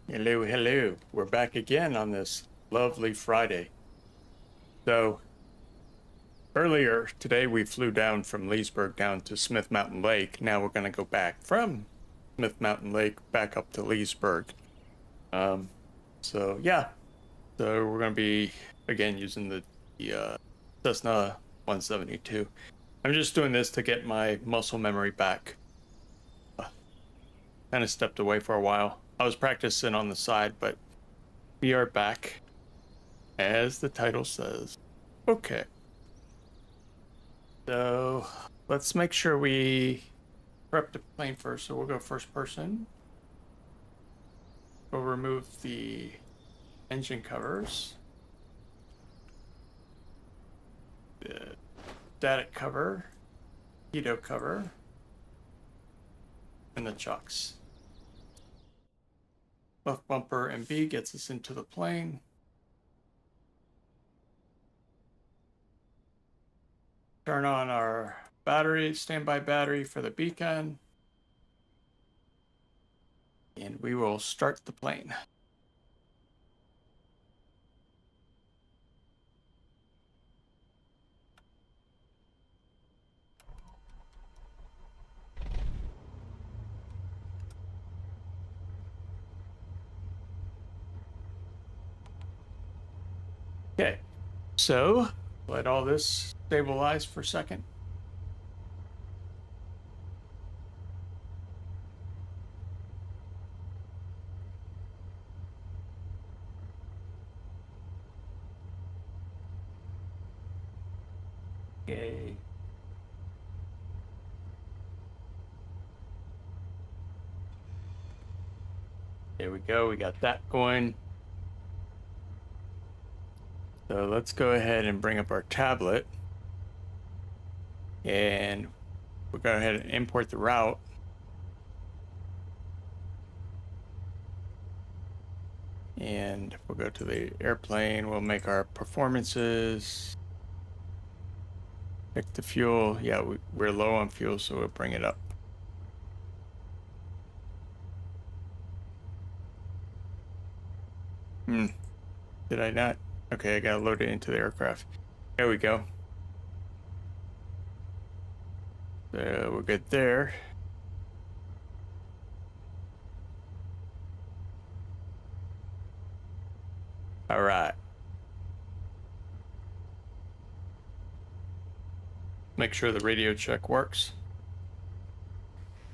Hello, hello. We're back again on this lovely Friday. So, earlier today we flew down from Leesburg down to Smith Mountain Lake. Now we're going to go back from Smith Mountain Lake back up to Leesburg. So we're going to be, again, using the Cessna 172. I'm just doing this to get my muscle memory back. Kind of stepped away for a while. I was practicing on the side, but we are back, as the title says. Okay. So let's make sure we prep the plane first. So we'll go first person. We'll remove the engine covers, the static cover, pitot cover, and the chocks. Left bumper and B gets us into the plane. Turn on our battery, standby battery for the beacon. And we will start the plane. Okay, so let all this stabilize for a second. Okay. There we go, we got that going. So let's go ahead and bring up our tablet. And we'll go ahead and import the route. And we'll go to the airplane, we'll make our performances. Pick the fuel. Yeah, we're low on fuel, so we'll bring it up. Did I not? Okay, I gotta load it into the aircraft. There we go. So we're good there. All right. Make sure the radio check works.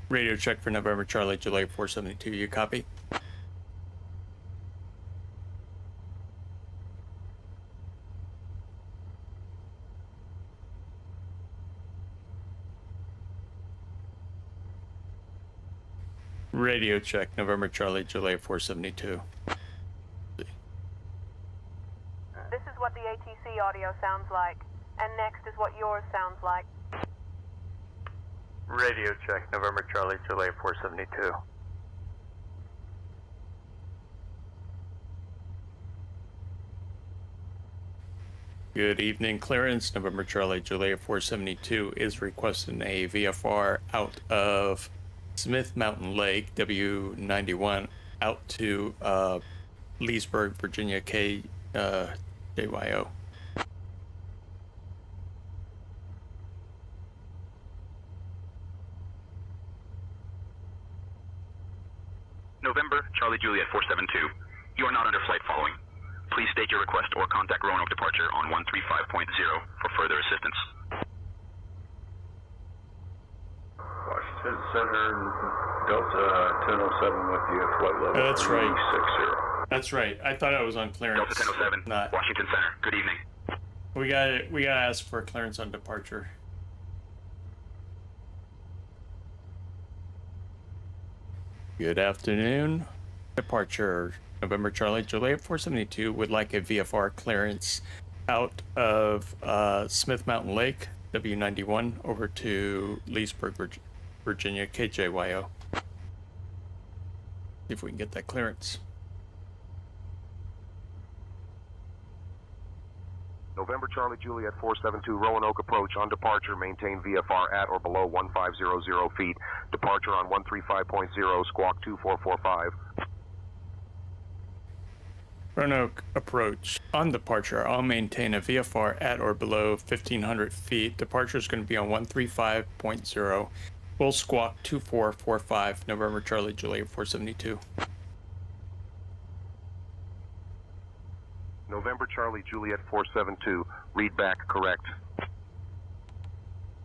Radio check for November Charlie, July 472. You copy? Radio check, November Charlie, July 472. This is what the ATC audio sounds like, and next is what yours sounds like. Radio check, November Charlie, July 472. Good evening, clearance. November Charlie, July 472 is requesting a VFR out of Smith Mountain Lake, W91, out to Leesburg, Virginia, KJYO. November, Charlie Juliet 472. You are not under flight following. Please state your request or contact Roanoke Departure on 135.0 for further assistance. Washington Center, Delta 1007 with you, flight level. That's right. 360. That's right. I thought I was on clearance. Delta 1007, Not. Washington Center. Good evening. We gotta ask for clearance on departure. Good afternoon. Departure, November Charlie, Juliet 472 would like a VFR clearance out of Smith Mountain Lake, W91, over to Leesburg, Virginia, KJYO. See if we can get that clearance. November Charlie Juliet 472, Roanoke approach on departure. Maintain VFR at or below 1500 feet. Departure on 135.0, squawk 2445. Roanoke approach. On departure, I'll maintain a VFR at or below 1,500 feet. Departure is going to be on 135.0. We'll squawk 2445, November Charlie Juliet 472. November Charlie Juliet 472, read back correct.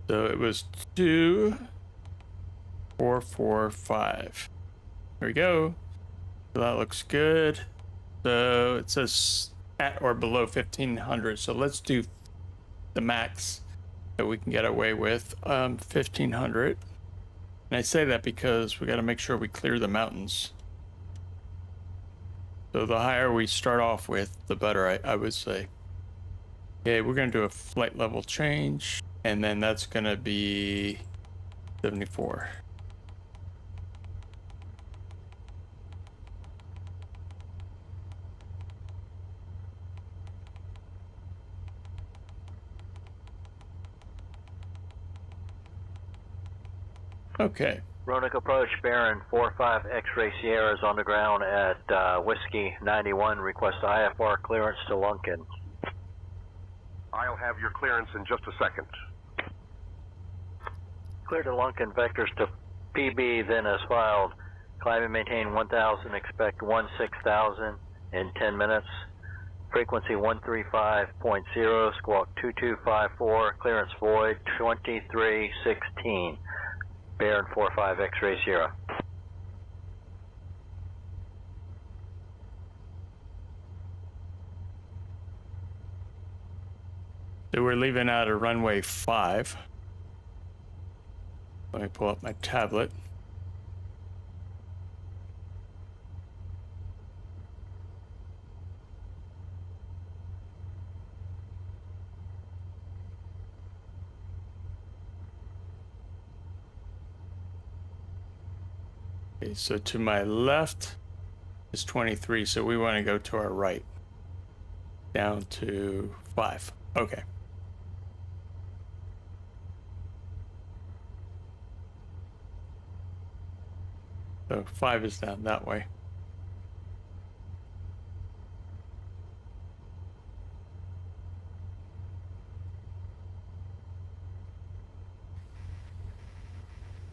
So it was 2445. There we go. So that looks good. So it says at or below 1,500. So let's do the max that we can get away with, 1,500. And I say that because we got to make sure we clear the mountains. So the higher we start off with, the better, I would say. Okay, we're going to do a flight level change, and then that's going to be 74. Okay. Roanoke approach, Baron 45 X-ray Sierra is on the ground at Whiskey 91. Request IFR clearance to Lunkin. I'll have your clearance in just a second. Clear to Lunkin, vectors to PB, then as filed. Climb and maintain 1,000, expect 16,000 in 10 minutes. Frequency 135.0, squawk 2254, clearance void 2316. Baron 45 X-ray Sierra. So we're leaving out of runway 5. Let me pull up my tablet. Okay, so to my left is 23, so we want to go to our right. Down to 5. Okay. So 5 is down that way.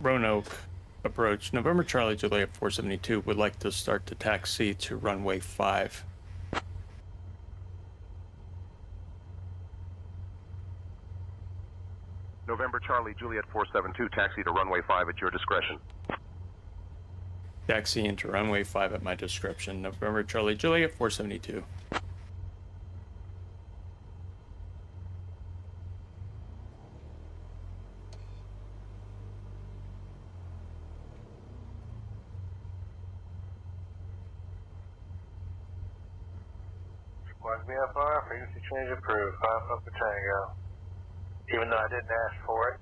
Roanoke approach. November Charlie Juliet 472 would like to start the taxi to runway 5. November Charlie Juliet 472, taxi to runway 5 at your discretion. Taxi into runway 5 at my description. November Charlie Juliet 472. Squawk VFR, frequency change approved, 5 Papa Tango. Even though I didn't ask for it.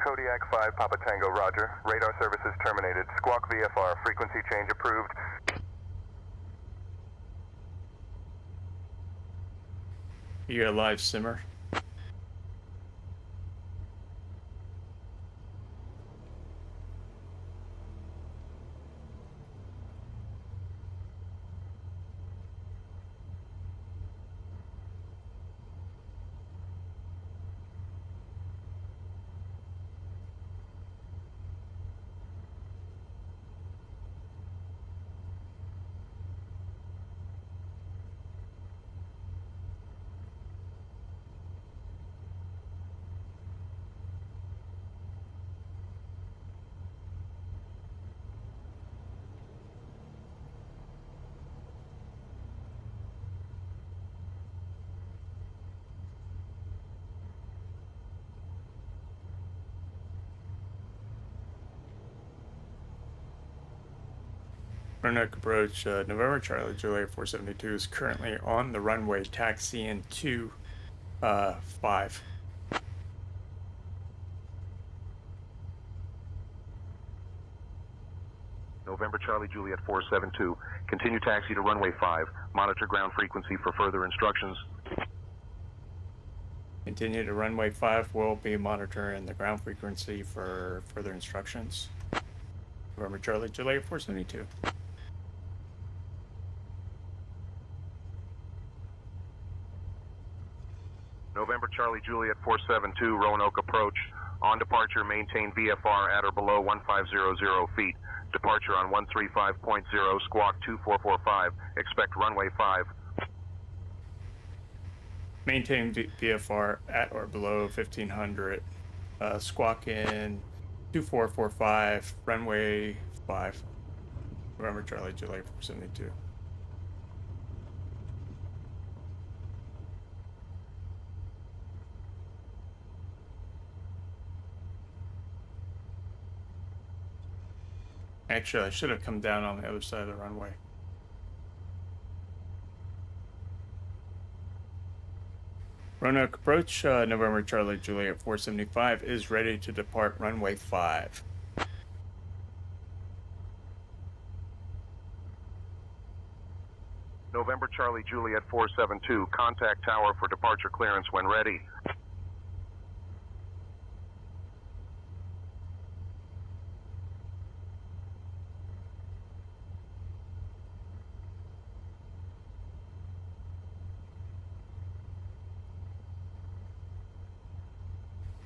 Kodiak 5 Papa Tango, roger. Radar services terminated. Squawk VFR, frequency change approved. You got a live simmer? Roanoke approach, November Charlie Juliet 472 is currently on the runway taxiing to 5. November November Charlie Juliet 472. Continue taxi to runway 5. Monitor ground frequency for further instructions. Continue to runway 5. We'll be monitoring the ground frequency for further instructions. November Charlie Juliet 472. November Charlie Juliet 472, Roanoke approach. On departure, maintain VFR at or below 1500 feet. Departure on 135.0, squawk 2445. Expect runway 5. Maintain VFR at or below 1500. Squawk in 2445, runway 5. November Charlie Juliet 472. Actually, I should have come down on the other side of the runway. Roanoke approach, November Charlie Juliet 475 is ready to depart runway 5. November Charlie Juliet 472, contact tower for departure clearance when ready.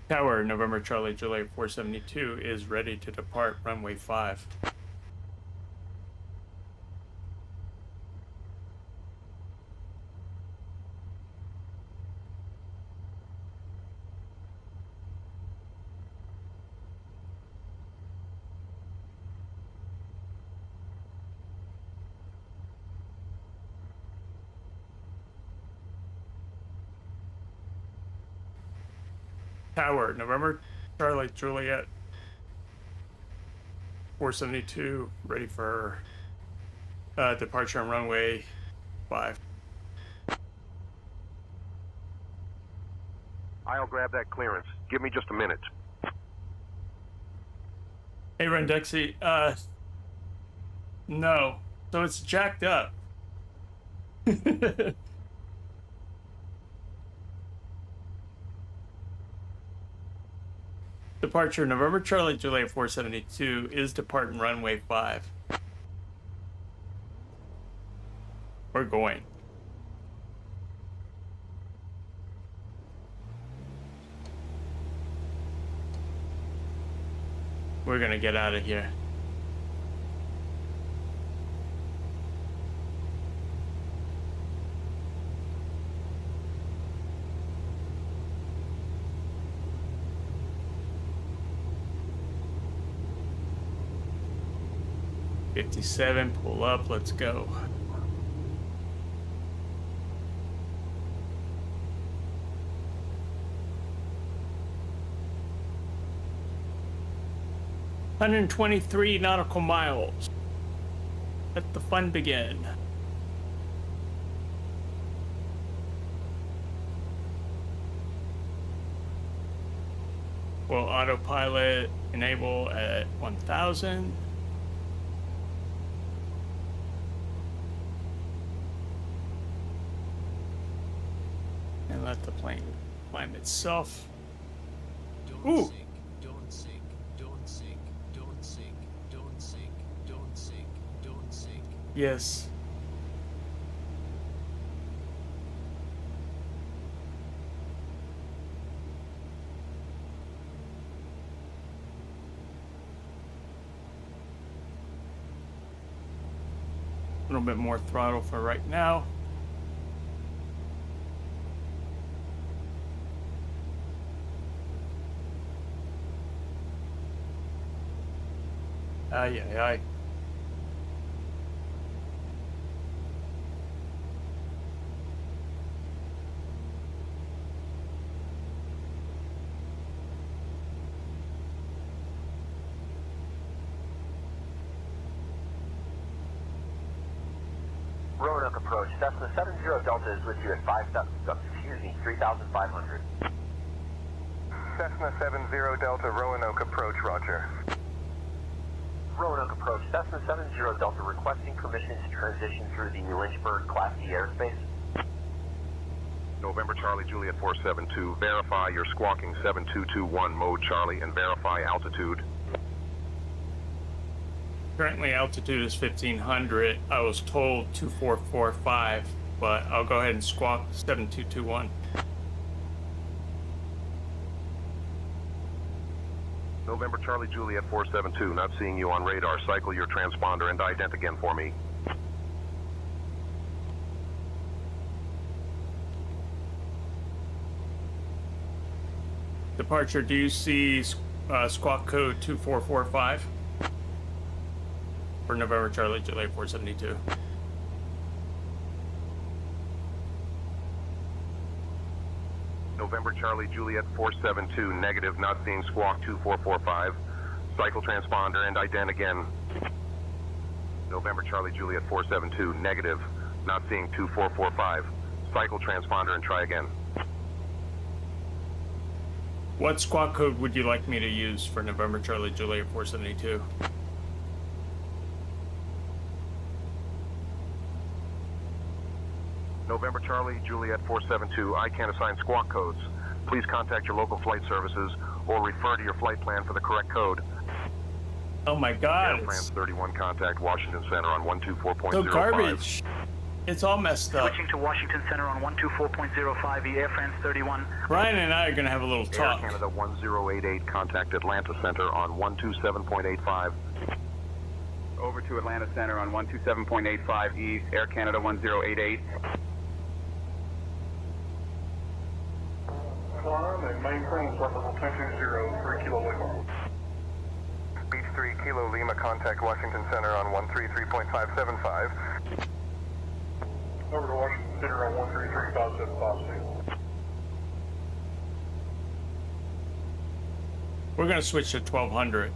Tower, November Charlie Juliet 472 is ready to depart runway 5. Tower, November Charlie Juliet 472, ready for departure on runway 5. I'll grab that clearance. Give me just a minute. Hey, Rendexy, no. So it's jacked up. Departure, November Charlie Juliet 472 is departing runway 5. We're going. We're gonna get out of here. '57, pull up, let's go. $123 nautical miles. Let the fun begin. Will autopilot enable at 1000? And let the plane climb itself. Ooh! Sink, don't sink, don't sink, don't sink, don't sink, don't sink, don't sink. Yes. A little bit more throttle for right now. Aye, aye, aye. Roanoke approach. Cessna 70 Delta is with you at 3,500. Cessna 70 Delta Roanoke approach, roger. Roanoke approach, Cessna 70 Delta requesting permission to transition through the Lynchburg Class D airspace. November Charlie Juliet 472, verify your squawking 7221 mode Charlie and verify altitude. Currently altitude is 1500. I was told 2445, but I'll go ahead and squawk 7221. November Charlie Juliet 472, not seeing you on radar. Cycle your transponder and ident again for me. Departure, do you see squawk code 2445? For November Charlie Juliet 472. November Charlie Juliet 472, negative, not seeing squawk 2445. Cycle transponder and ident again. November Charlie Juliet 472, negative, not seeing 2445. Cycle transponder and try again. What squawk code would you like me to use for November Charlie Juliet 472? November Charlie Juliet 472, I can't assign squawk codes. Please contact your local flight services or refer to your flight plan for the correct code. Oh my god. Air France 31, contact Washington Center on 124.05. So garbage. It's all messed up. Switching to Washington Center on 124.05, Air France 31. Ryan and I are going to have a little talk. Air Canada 1088, contact Atlanta Center on 127.85. Over to Atlanta Center on 127.85 East, Air Canada 1088. Climb and maintain level 220, 3 Kilo Lima. Beach 3 Kilo Lima, contact Washington Center on 133.575. Over to Washington Center on 133.575. We're going to switch to 1200.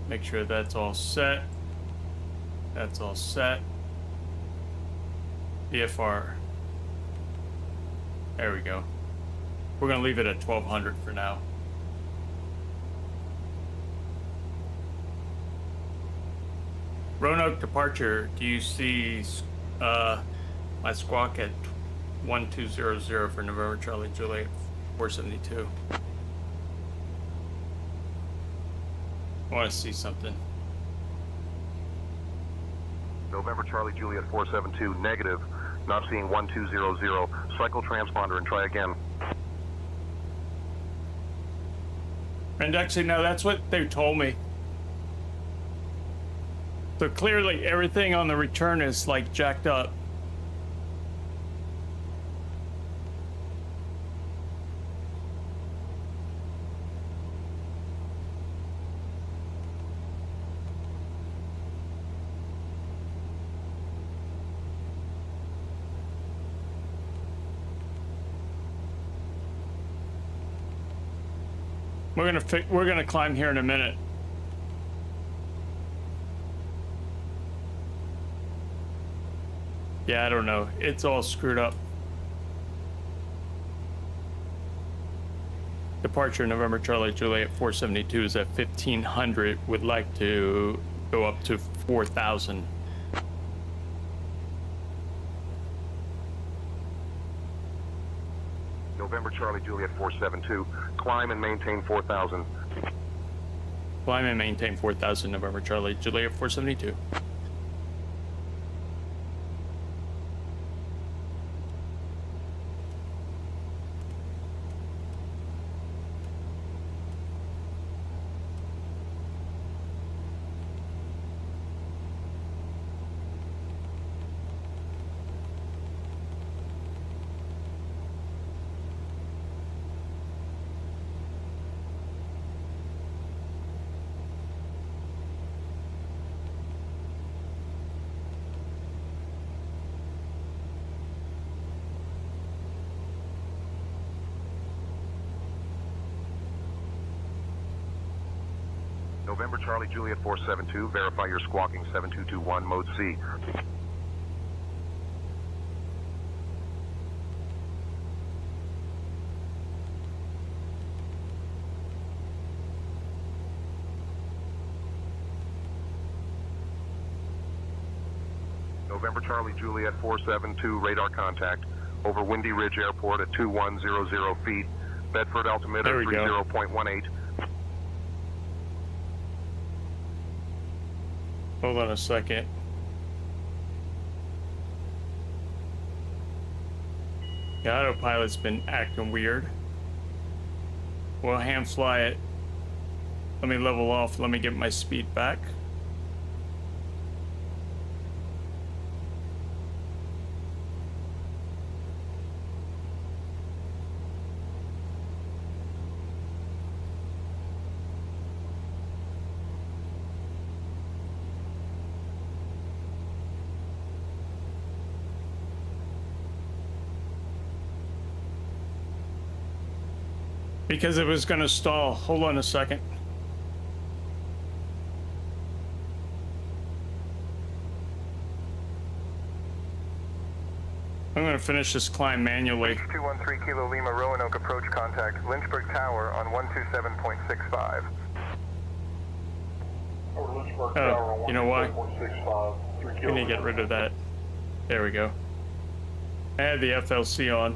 Make sure that's all set. That's all set. VFR. There we go. We're going to leave it at 1200 for now. Roanoke departure. Do you see my squawk at 1200 for November Charlie Juliet 472? I want to see something. November Charlie Juliet 472, negative, not seeing 1200. Cycle transponder and try again. And actually, no, that's what they told me. So clearly everything on the return is like jacked up. We're gonna climb here in a minute. Yeah, I don't know. It's all screwed up. Departure November Charlie Juliet 472 is at 1500. Would like to go up to 4000. November Charlie Juliet 472, climb and maintain 4000. Climb and maintain 4000 November Charlie Juliet 472. November Charlie Juliet 472, verify your squawking 7221 mode C. November Charlie Juliet 472, radar contact over Windy Ridge Airport at 2100 feet. Bedford altimeter There we go. 30.18. Hold on a second. The autopilot's been acting weird. We'll hand fly it. Let me level off. Let me get my speed back. Because it was gonna stall. Hold on a second. I'm gonna finish this climb manually. 213 Kilo Lima Roanoke approach contact Lynchburg Tower on 127.65. Oh, you know why? We need to get rid of that. There we go. I had the FLC on.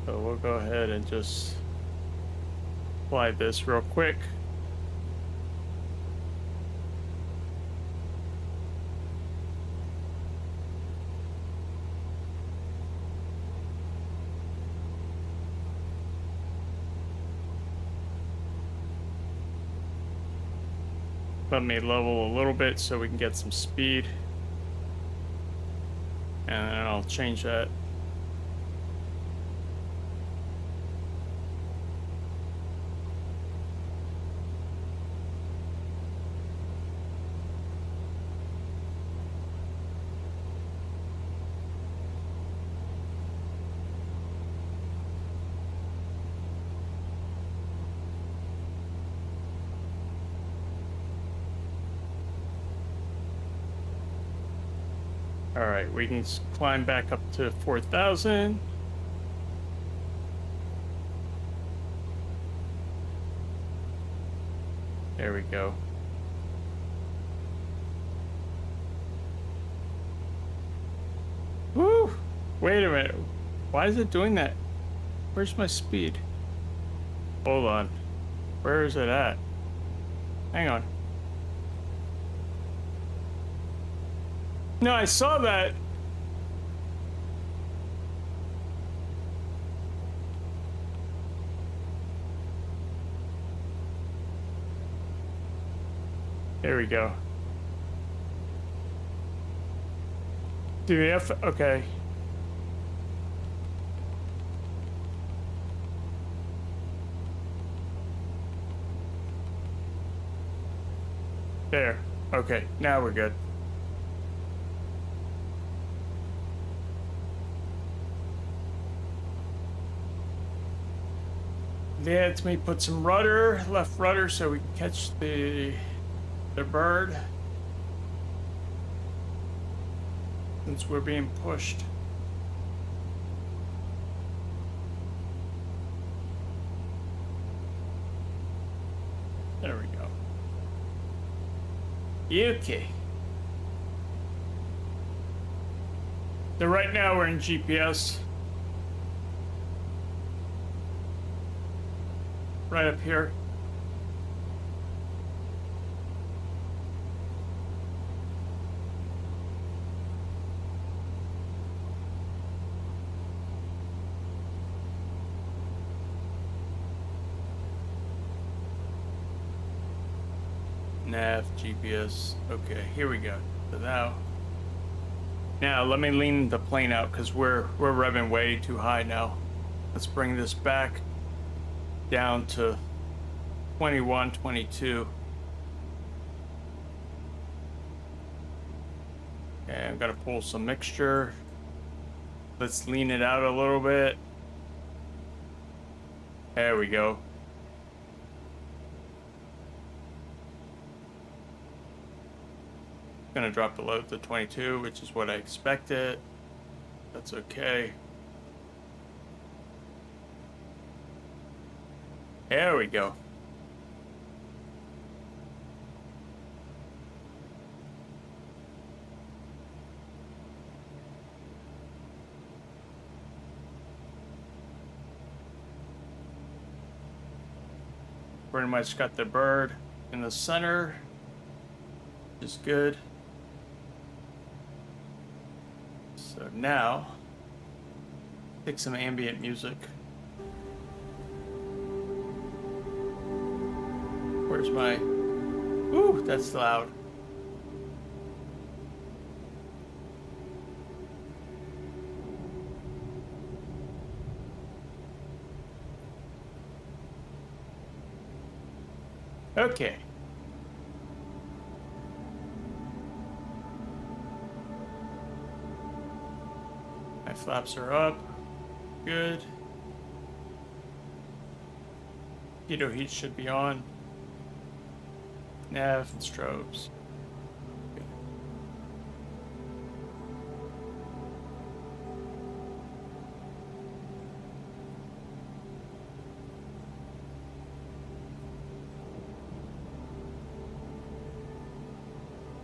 So we'll go ahead and just apply this real quick. Let me level a little bit so we can get some speed. And then I'll change that. All right, we can climb back up to 4,000. There we go. Woo! Wait a minute. Why is it doing that? Where's my speed? Hold on. Where is it at? Hang on. No, I saw that. There we go. Do the F, okay. There. Okay, now we're good. Let me put some rudder, left rudder, so we can catch the bird. Since we're being pushed. There we go. Okay. So right now we're in GPS. Right up here. Nav, GPS. Okay, here we go. So now let me lean the plane out because we're revving way too high now. Let's bring this back down to 21, 22. Okay, I'm gonna pull some mixture. Let's lean it out a little bit. There we go. Gonna drop the load to 22, which is what I expected. That's okay. There we go. pretty much got the bird in the center, which is good. So now, pick some ambient music. Where's my... Ooh, that's loud. Okay. My flaps are up. Good. Heater heat should be on. Nav and strobes. Okay.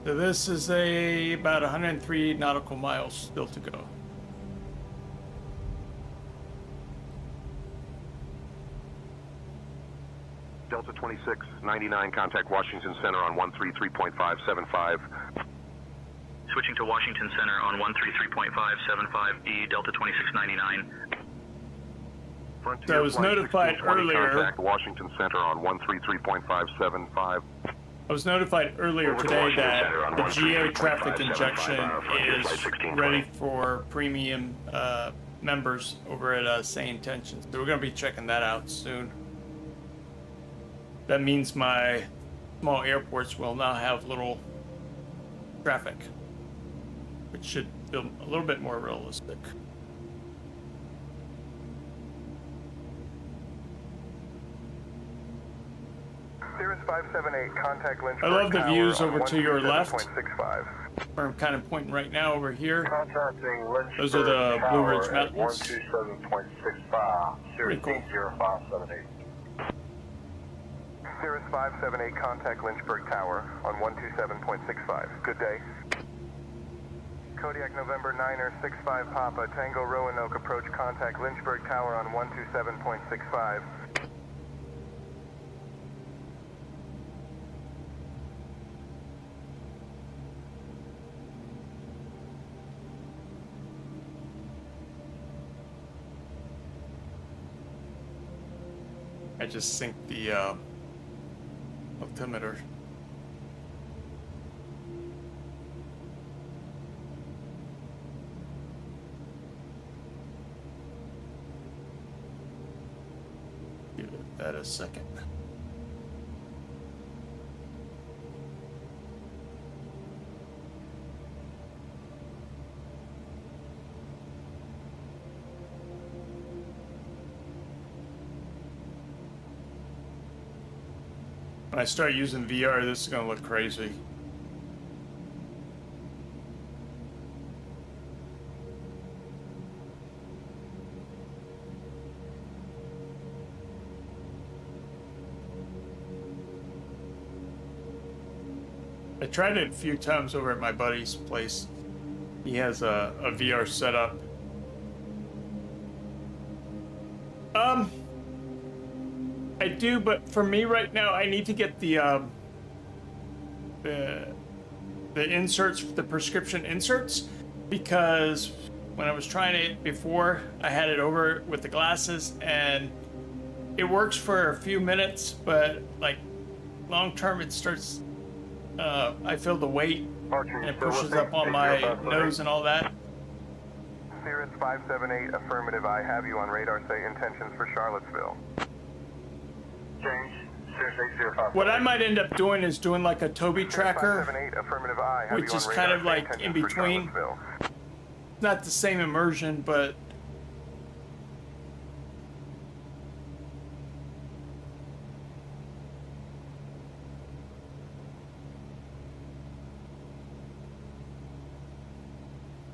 So this is about 103 nautical miles still to go. Delta 2699, contact Washington Center on 133.575. Switching to Washington Center on 133.575E, Delta 2699. Frontier So I was Flight notified 1620, earlier. Contact Washington Center on 133.575. I was notified earlier today that the GA traffic injection is ready for premium members over at Say Intentions. So we're going to be checking that out soon. That means my small airports will now have little traffic, which should feel a little bit more realistic. Cirrus 578, contact Lynchburg. I love the views over to your left, 127.65. where I'm kind of pointing right now over here. Contacting Lynchburg. Those are the Blue Ridge Tower at Mountains. 127.65. Cirrus Pretty cool. 0578. Cirrus 578, contact Lynchburg Tower on 127.65. Good day. Kodiak November 9er 65 Papa, Tango Roanoke approach, contact Lynchburg Tower on 127.65. I just synced the altimeter. Give that a second. When I start using VR, this is gonna look crazy. I tried it a few times over at my buddy's place. He has a VR setup. I do, but for me right now, I need to get the inserts, the prescription inserts, because when I was trying it before, I had it over with the glasses, and it works for a few minutes, but like long term, it starts. I feel the weight, and it pushes up on my nose and all that. Cirrus 578, affirmative. I have you on radar. Say intentions for Charlottesville. Change. Cirrus 805. What I might end up doing is doing like a Toby tracker, 578, affirmative. I have which you is on kind radar. of Say like intentions in for between. Charlottesville. Not the same immersion, but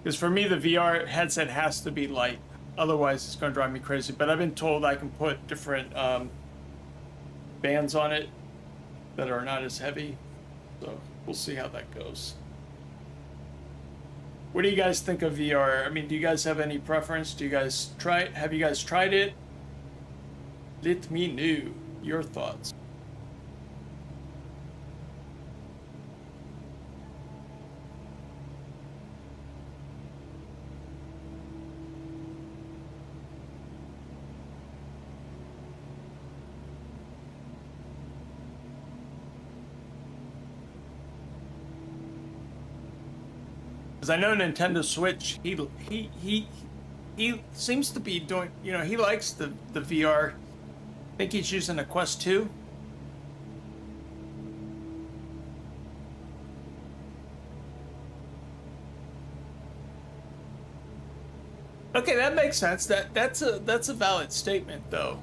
because for me the VR headset has to be light, otherwise it's going to drive me crazy. But I've been told I can put different bands on it that are not as heavy, so we'll see how that goes. What do you guys think of VR? I mean, do you guys have any preference? Do you guys try it? Have you guys tried it? Let me know your thoughts. Because I know Nintendo Switch, he seems to be doing, you know, he likes the VR. I think he's using a Quest 2. Okay, that makes sense. That's a valid statement, though.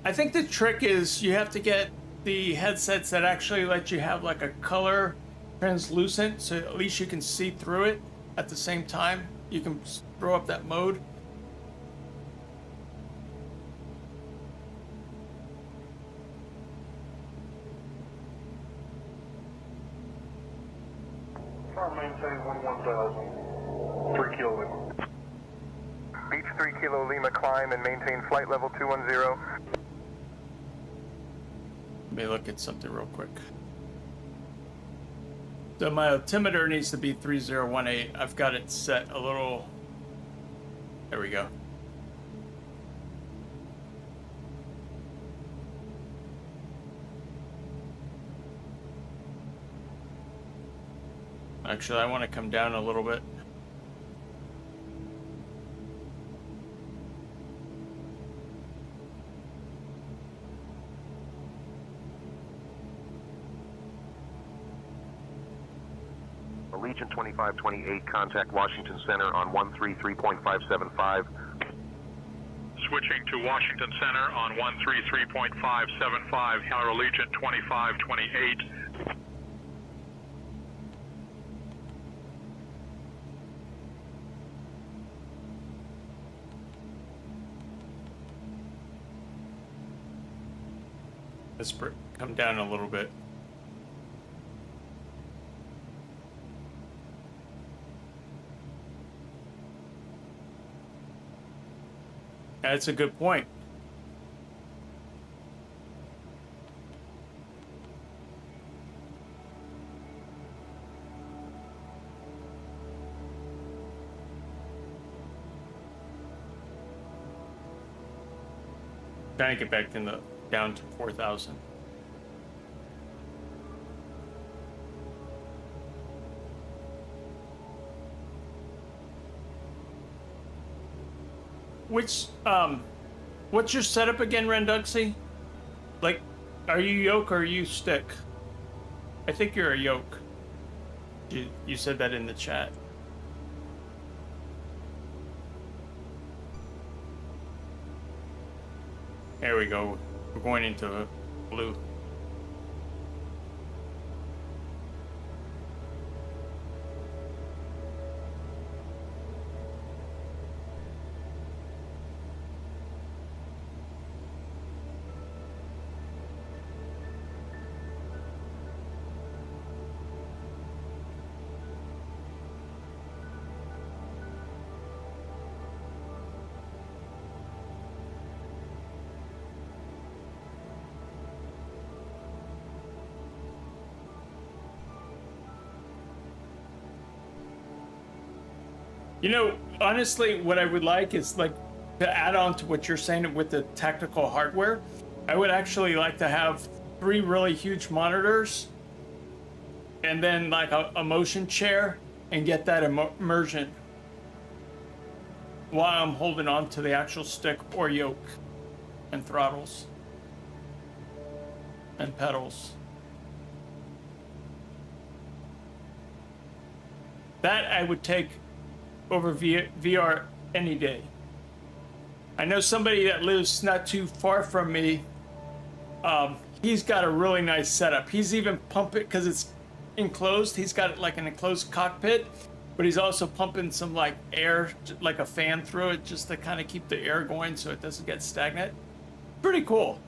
I think the trick is you have to get the headsets that actually let you have like a color translucent, so at least you can see through it at the same time. You can throw up that mode. Maintain 1000. 3 Kilo Lima. Beach 3 Kilo Lima, climb and maintain flight level 210. Let me look at something real quick. So my altimeter needs to be 3018. I've got it set a little. There we go. Actually, I want to come down a little bit. Allegiant 2528, contact Washington Center on 133.575. Switching to Washington Center on 133.575, Tower Allegiant 2528. Let's come down a little bit. That's a good point. Trying to get back in the down to 4,000. Which, what's your setup again, Renduxy? Like, are you yoke or are you stick? I think you're a yoke. You said that in the chat. There we go. We're going into blue. You know, honestly, what I would like is like to add on to what you're saying with the tactical hardware. I would actually like to have 3 really huge monitors and then like a motion chair and get that immersion while I'm holding on to the actual stick or yoke and throttles and pedals. That I would take over VR any day. I know somebody that lives not too far from me. He's got a really nice setup. He's even pumping, because it's enclosed, he's got like an enclosed cockpit, but he's also pumping some like air, like a fan through it, just to kind of keep the air going so it doesn't get stagnant. Pretty cool.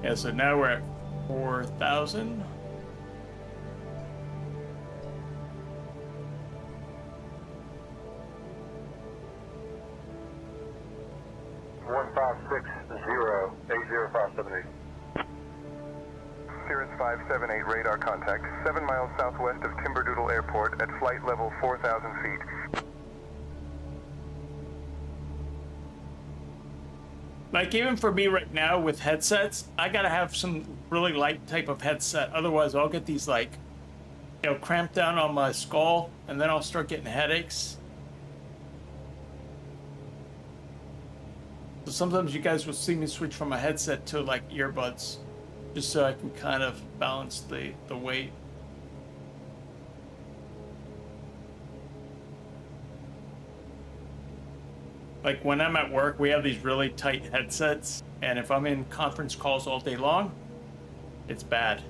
Yeah, so now we're at 4,000. Cirrus 578 radar contact, 7 miles southwest of Timberdoodle Airport at flight level 4,000 feet. Like, even for me right now with headsets, I gotta have some really light type of headset. Otherwise, I'll get these, like, you know, cramped down on my skull, and then I'll start getting headaches. So sometimes you guys will see me switch from a headset to, like, earbuds, just so I can kind of balance the weight. Like, when I'm at work, we have these really tight headsets, and if I'm in conference calls all day long, it's bad.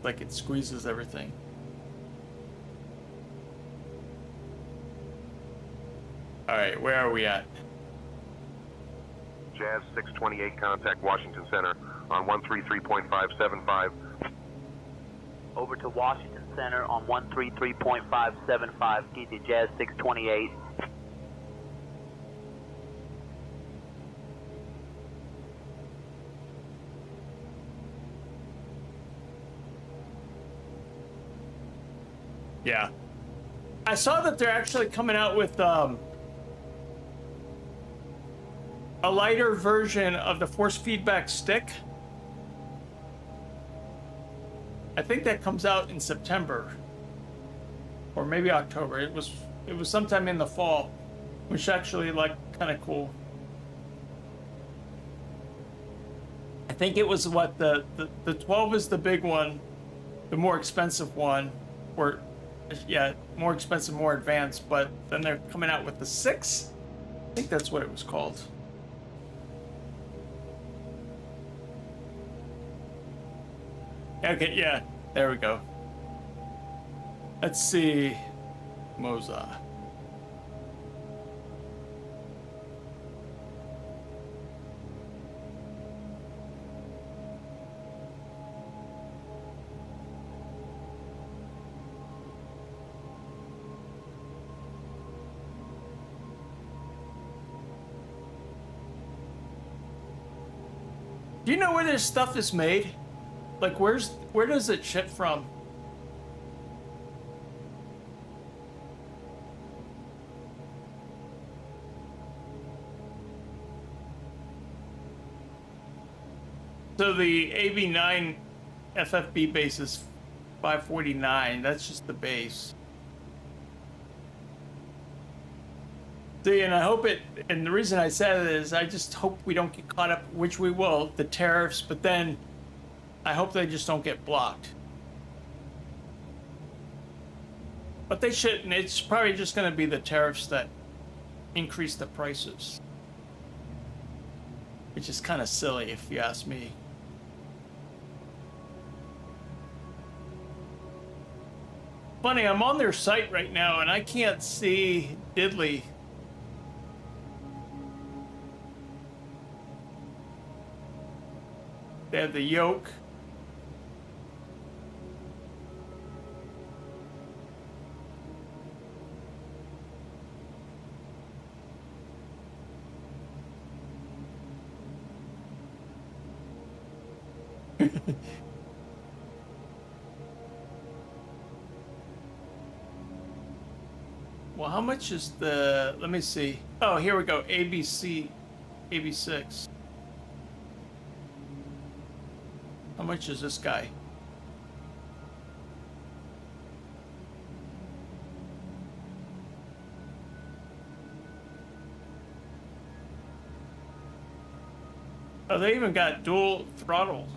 Like, it squeezes everything. Alright, where are we at? Jazz 628, contact Washington Center on 133.575. Over to Washington Center on 133.575, DC Jazz 628. Yeah. I saw that they're actually coming out with a lighter version of the force feedback stick. I think that comes out in September or maybe October. It was sometime in the fall, which actually, like, kind of cool. I think it was what the 12 is the big one, the more expensive one, or yeah, more expensive, more advanced, but then they're coming out with the 6. I think that's what it was called. Okay, yeah, there we go. Let's see. Moza. Do you know where this stuff is made? Like, where does it ship from? So the AB9 FFB base is 549. That's just the base. See, and I hope it, and the reason I said it is I just hope we don't get caught up, which we will, the tariffs, but then I hope they just don't get blocked. But they shouldn't. It's probably just going to be the tariffs that increase the prices. Which is kind of silly if you ask me. Funny, I'm on their site right now and I can't see diddly. They have the yoke. Well, how much is the, let me see. Oh, here we go. ABC, AB6. How much is this guy? Oh, they even got dual throttle.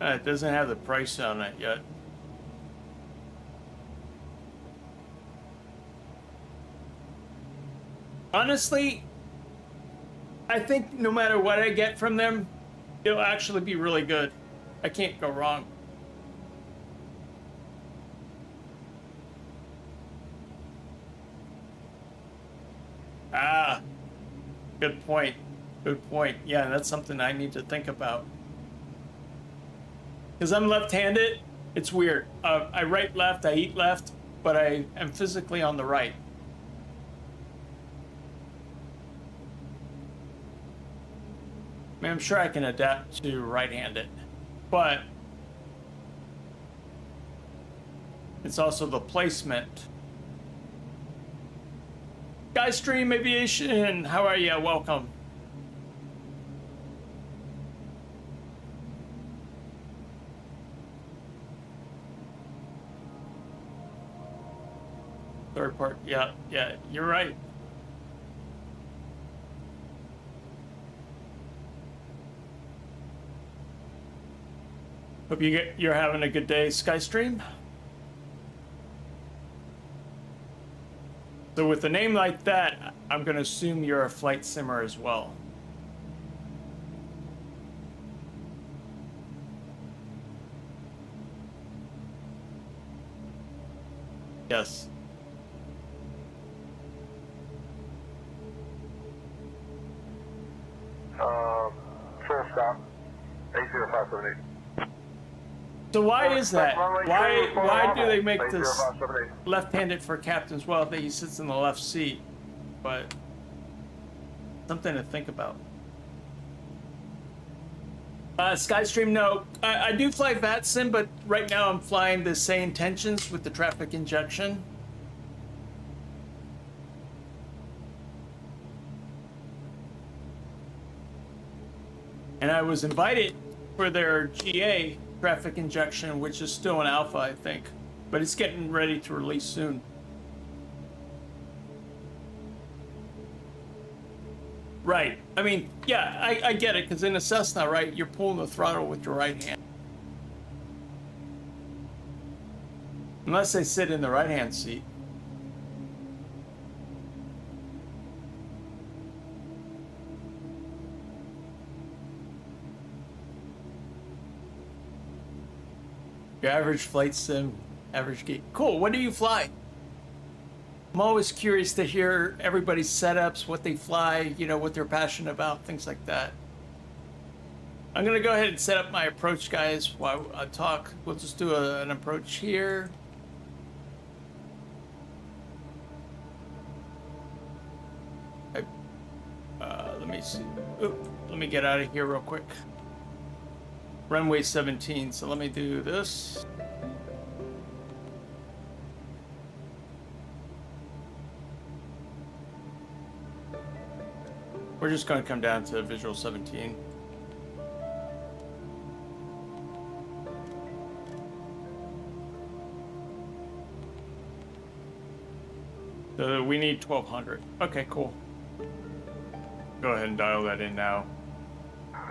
It doesn't have the price on it yet. Honestly, I think no matter what I get from them, it'll actually be really good. I can't go wrong. Ah, good point. Good point. Yeah, that's something I need to think about. Because I'm left-handed, it's weird. I write left, I eat left, but I am physically on the right. I mean, I'm sure I can adapt to right-handed, but it's also the placement. Skystream Aviation, how are you? Welcome. Third part, yeah, you're right. Hope you're having a good day, Skystream. So with a name like that, I'm gonna assume you're a flight simmer as well. Yes. Full stop. 80578. So why is that? Why do they make this left-handed for captains? Well, he sits in the left seat, but something to think about. Skystream, no. I do fly VATSIM, but right now I'm flying the same tensions with the traffic injection. And I was invited for their GA traffic injection, which is still in alpha, I think, but it's getting ready to release soon. Right. I mean, yeah, I get it, because in a Cessna, right, you're pulling the throttle with your right hand. Unless they sit in the right-hand seat. Your average flight sim, average geek. Cool, what do you fly? I'm always curious to hear everybody's setups, what they fly, you know, what they're passionate about, things like that. I'm gonna go ahead and set up my approach, guys, while I talk. We'll just do an approach here. Let me see. Oop, let me get out of here real quick. Runway 17, so let me do this. We're just going to come down to visual 17. So we need 1200. Okay, cool. Go ahead and dial that in now.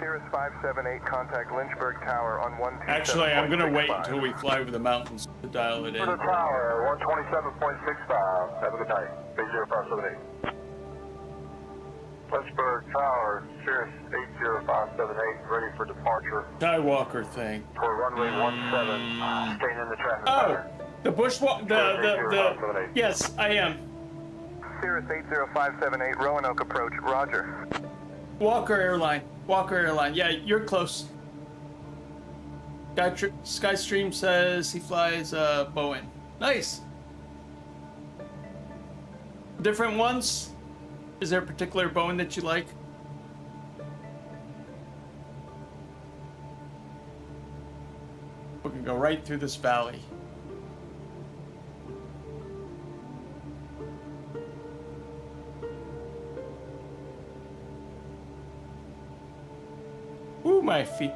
Cirrus 578, contact Lynchburg Tower on 127.65. Actually, I'm going to wait until we fly over the mountains to dial it in. To the tower, 127.65. Have a good night. 80578. Lynchburg Tower, Cirrus 80578, ready for departure. Skywalker thing. For runway 17, staying in the traffic pattern. The bushwalk, yes, I am. Cirrus 80578, Roanoke approach, roger. Walker Airline, yeah, you're close. Skystream says he flies Boeing. Nice. Different ones? Is there a particular Boeing that you like? We can go right through this valley. Ooh, my feet.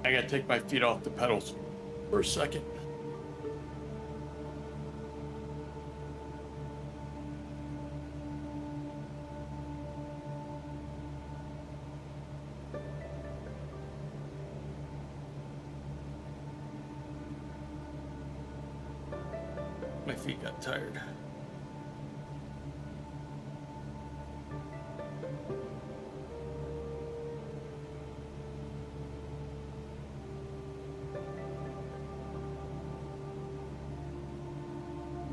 I gotta take my feet off the pedals for a second. My feet got tired.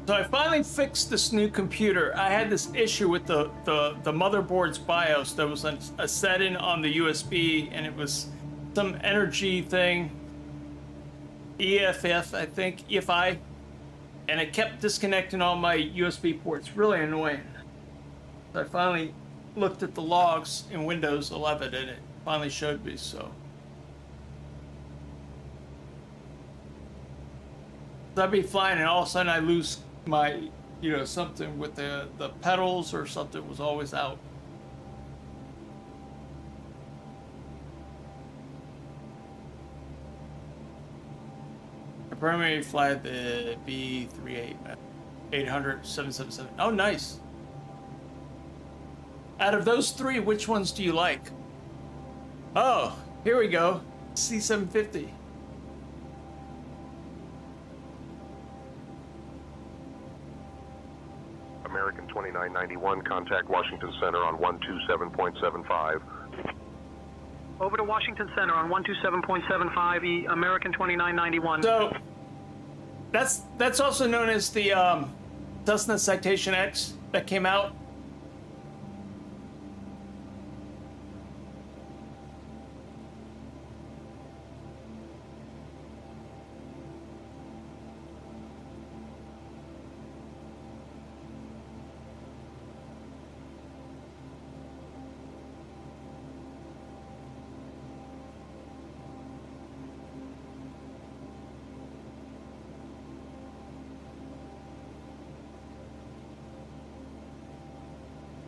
So I finally fixed this new computer. I had this issue with the motherboard's BIOS. There was a setting on the USB, and it was some energy thing, EFF, I think, EFI, and it kept disconnecting all my USB ports. Really annoying. So I finally looked at the logs in Windows 11, and it finally showed me. So I'd be flying, and all of a sudden I lose my, something with the pedals or something was always out. I primarily fly the B38 800 777. Oh, nice. Out of those three, which ones do you like? Oh, here we go. C750. American 2991, contact Washington Center on 127.75. Over to Washington Center on 127.75, American 2991. So, that's also known as the Cessna Citation X that came out.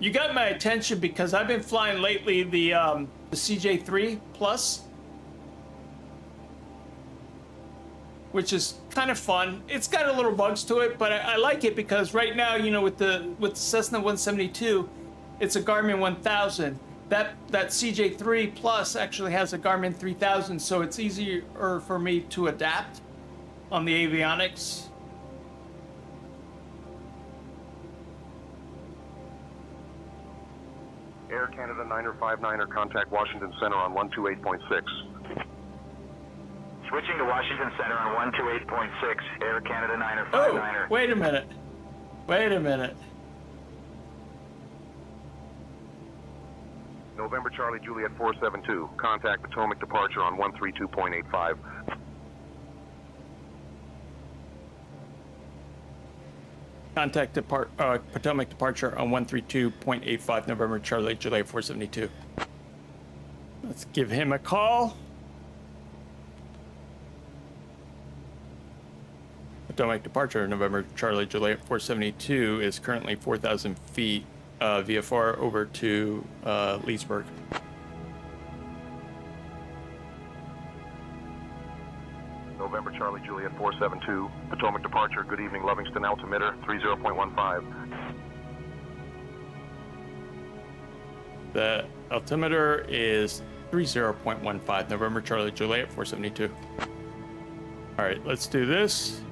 You got my attention because I've been flying lately the CJ3 Plus, which is kind of fun. It's got a little bugs to it, but I like it because right now, with the Cessna 172, it's a Garmin 1000. That CJ3 Plus actually has a Garmin 3000, so it's easier for me to adapt on the avionics. Air Canada 959er, contact Washington Center on 128.6. Switching to Washington Center on 128.6, Air Canada 959er. Oh, wait a minute. Wait a minute. November Charlie Juliet 472, contact Potomac departure on 132.85. Contact Potomac departure on 132.85, November Charlie Juliet 472. Let's give him a call. Potomac departure, November Charlie Juliet 472 is currently 4,000 feet VFR over to Leesburg. November Charlie Juliet 472, Potomac departure, good evening, Livingston altimeter 30.15. The altimeter is 30.15, November Charlie Juliet 472. All right, let's do this.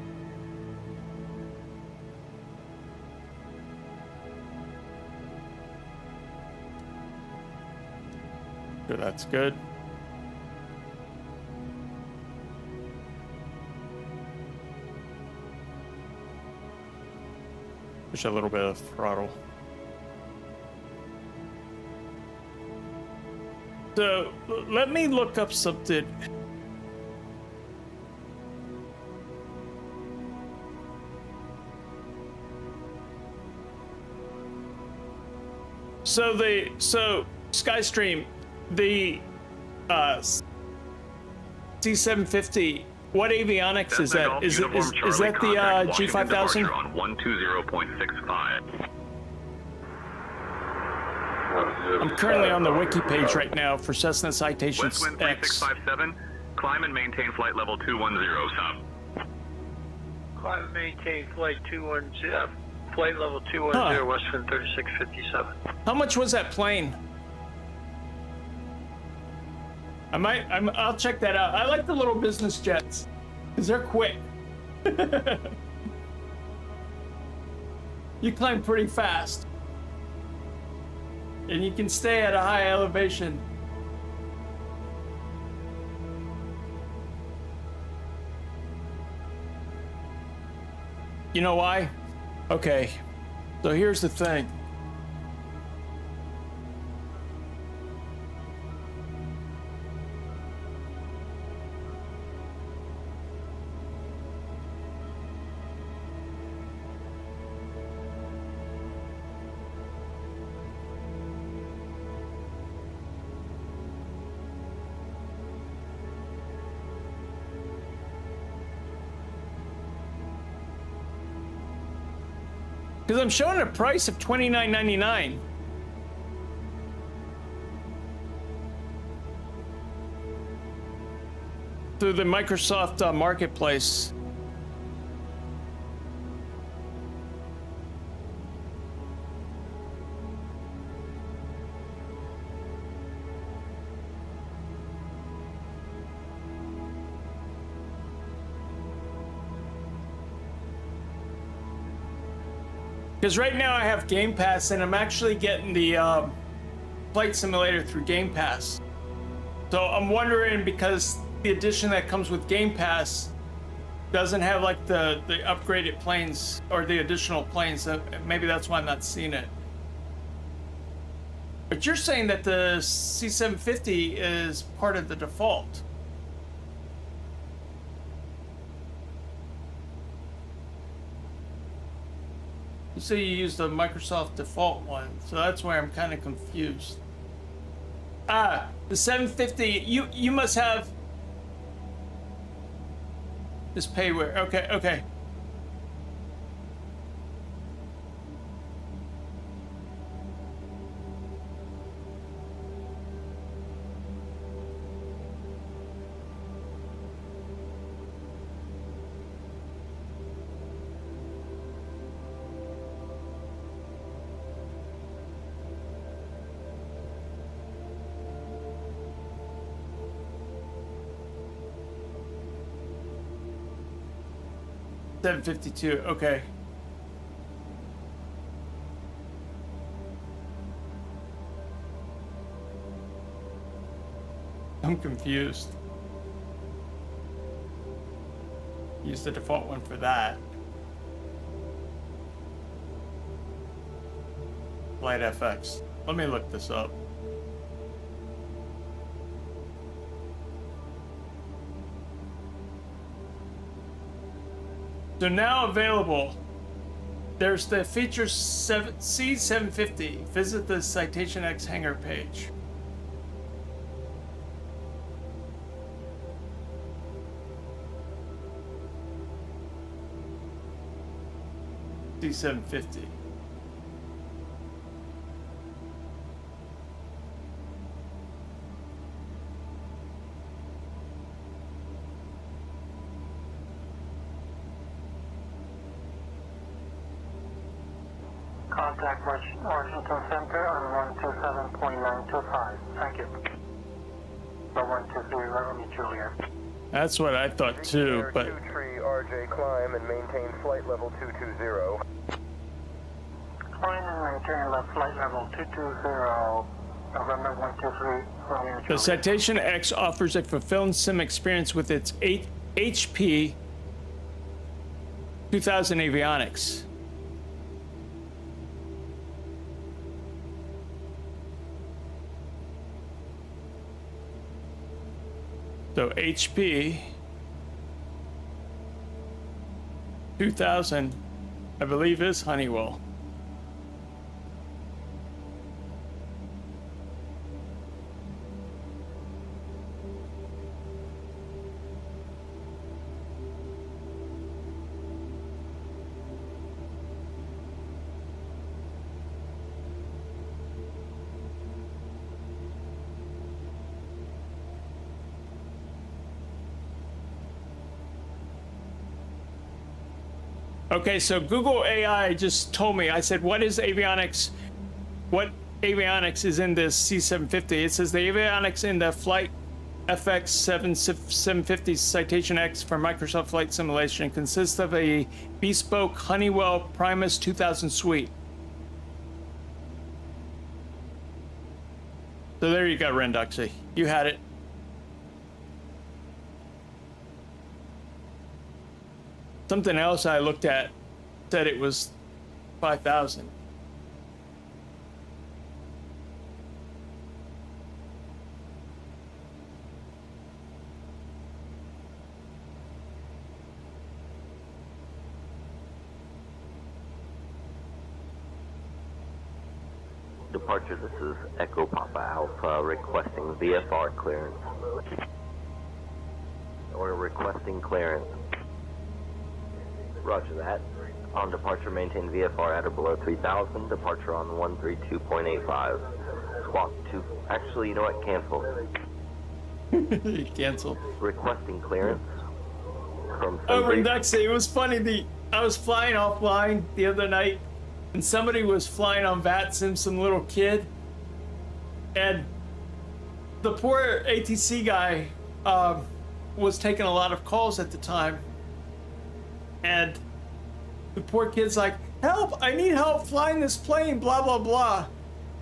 Sure, that's good. Push a little bit of throttle. So let me look up something. So Skystream, the C750. What avionics is that? Is that the G5000? On 120.65. I'm currently on the wiki page right now for Cessna Citations Westwind X. 3657, climb and maintain flight level 210, sub. Climb and maintain flight 210, flight level 210, Westwind 3657. How much was that plane? I'll check that out. I like the little business jets, because they're quick. You climb pretty fast. And you can stay at a high elevation. You know why? Okay, so here's the thing. Because I'm showing a price of $29.99. Through the Microsoft Marketplace. Because right now I have Game Pass, and I'm actually getting the Flight Simulator through Game Pass. So I'm wondering, because the edition that comes with Game Pass doesn't have like the upgraded planes or the additional planes, maybe that's why I'm not seeing it. But you're saying that the C750 is part of the default. You say you use the Microsoft default one, so that's why I'm kind of confused. Ah, the 750, you must have this payware. Okay, okay. $752, okay. I'm confused. Use the default one for that. Flight FX. Let me look this up. So now available, there's the feature C750. Visit the Citation X hangar page. C750. Contact Washington Center on 127.925. Thank you. 123, Romeo Juliet. That's what I thought too, but... RJ climb and maintain flight level 220. Climb and maintain flight level 220. November 123, Romeo Juliet. The Citation X offers a fulfilling sim experience with its HP 2000 avionics. So HP 2000, I believe, is Honeywell. Okay, so Google AI just told me, I said, what is avionics? What avionics is in this C750? It says the avionics in the Flight FX 750 Citation X for Microsoft Flight Simulation consists of a bespoke Honeywell Primus 2000 suite. So there you go, Renduxy. You had it. Something else I looked at said it was 5,000. Departure, this is Echo Papa Alpha requesting VFR clearance. Or requesting clearance. Roger that. On departure, maintain VFR at or below 3,000. Departure on 132.85. Squawk 2. Actually, you know what? Cancel. Cancel. Requesting clearance from Oh, Sunbury. Redexy, it was funny. I was flying offline the other night, and somebody was flying on VATSIM, some little kid, and the poor ATC guy was taking a lot of calls at the time, and the poor kid's like, "Help! I need help flying this plane, blah blah blah,"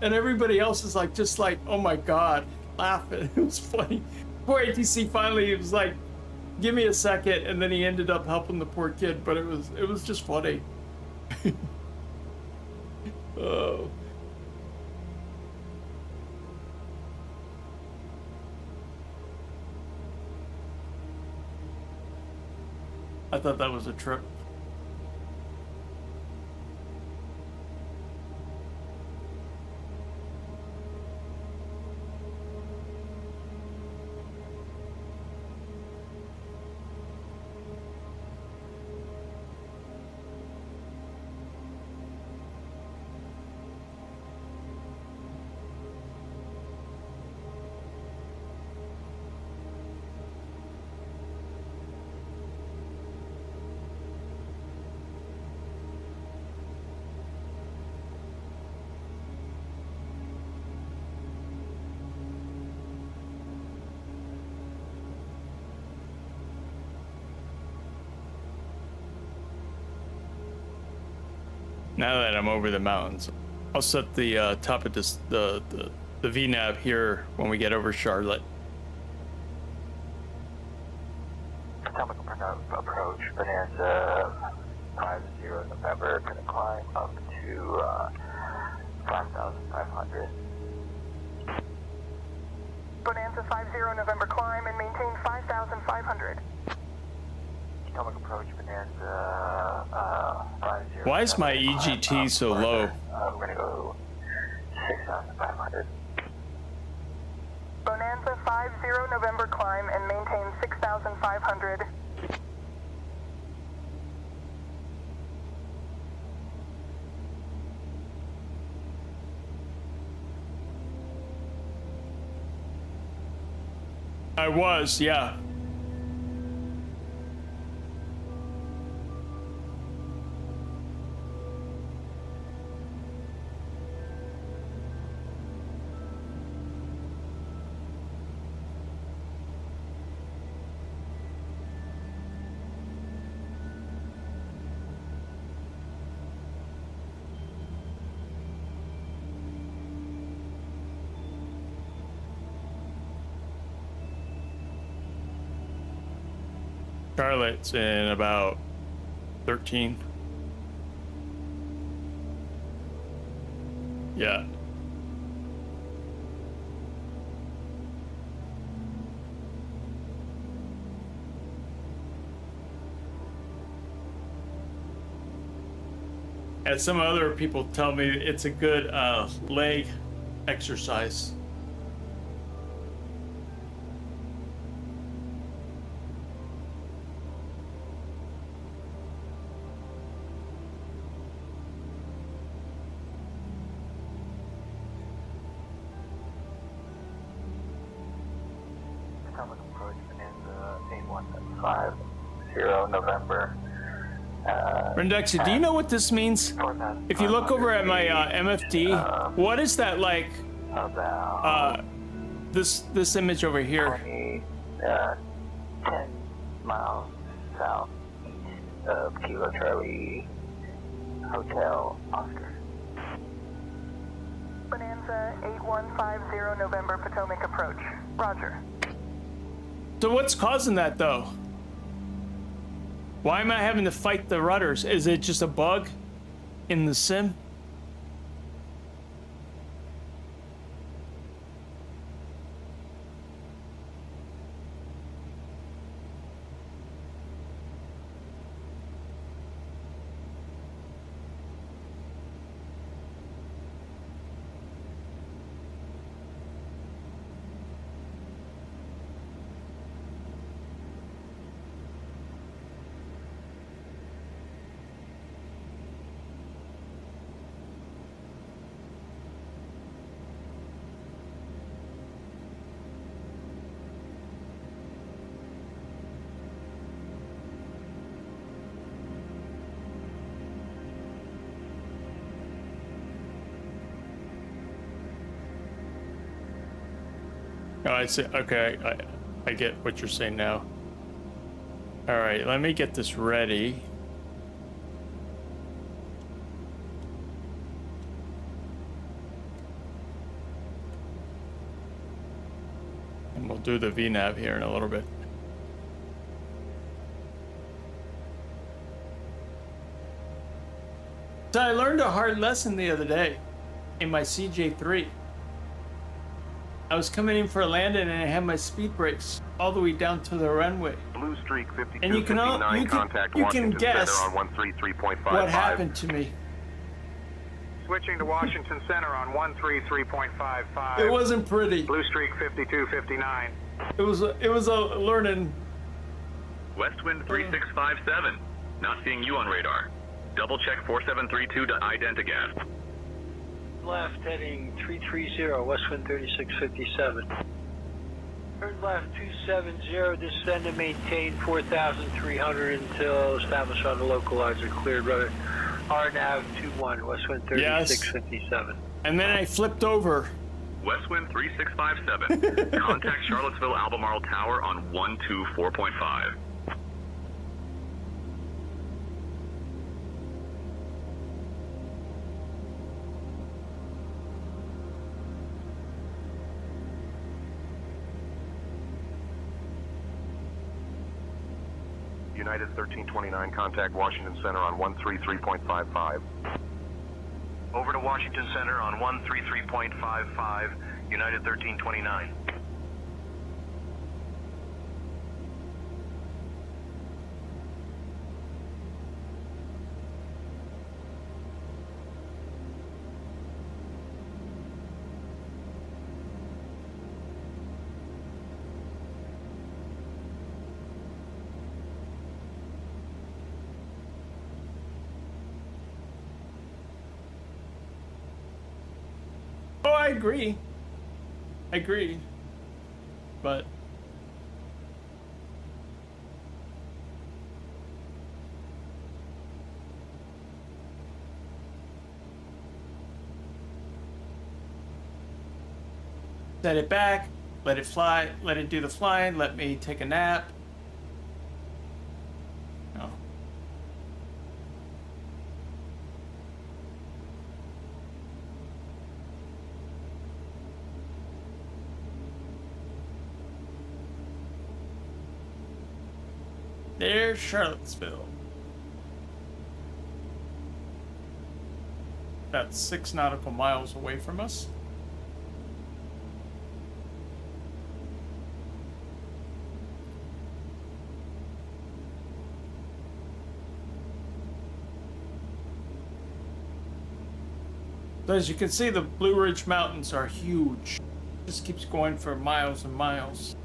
and everybody else is like, just like, "Oh my god," laughing. It was funny. Poor ATC finally was like, "Give me a second," and then he ended up helping the poor kid, but it was just funny. Oh. I thought that was a trip. Now that I'm over the mountains, I'll set the top of this the VNAV here when we get over Charlotte. Atomic approach, Bonanza 50 November, gonna climb up to 5,500. Bonanza 50 November climb and maintain 5,500. Atomic approach, Bonanza 50. Why is my EGT so low? We're gonna go 6,500. Bonanza 50 November climb and maintain 6,500. I was, yeah. Charlotte's in about 13. Yeah. And some other people tell me it's a good leg exercise. Atomic approach, Bonanza 8150 November. Rendexy, do you know what this means? If you look over at my MFD, what is that like? This image over here. 10 miles south of Kilo Charlie Hotel Oscar. Bonanza 8150 November Potomac approach. Roger. So what's causing that though? Why am I having to fight the rudders? Is it just a bug? in the sim. Oh, I see. Okay, I get what you're saying now. All right, let me get this ready. And we'll do the VNAV here in a little bit. So I learned a hard lesson the other day in my CJ3. I was coming in for a landing and I had my speed brakes all the way down to the runway. Blue Streak And you can 5259, contact you Washington can guess Center on 133.55. what happened to me. Switching to Washington Center on 133.55. It wasn't pretty. Blue Streak 5259. It was a learning. Westwind 3657. Not seeing you on radar. Double check 4732 to identigas. Left heading 330, Westwind 3657. Turn left 270, descend and maintain 4,300 until established on the localizer, cleared rudder. RNAV 21, Westwind 3657. And then I flipped over. Westwind 3657. Contact Charlottesville Albemarle Tower on 124.5. United 1329, contact Washington Center on 133.55. Over to Washington Center on 133.55, United 1329. Oh, I agree. I agree. But set it back, let it fly, let it do the flying, let me take a nap. No. There's Charlottesville. About 6 nautical miles away from us. So as you can see, the Blue Ridge Mountains are huge. Just keeps going for miles and miles.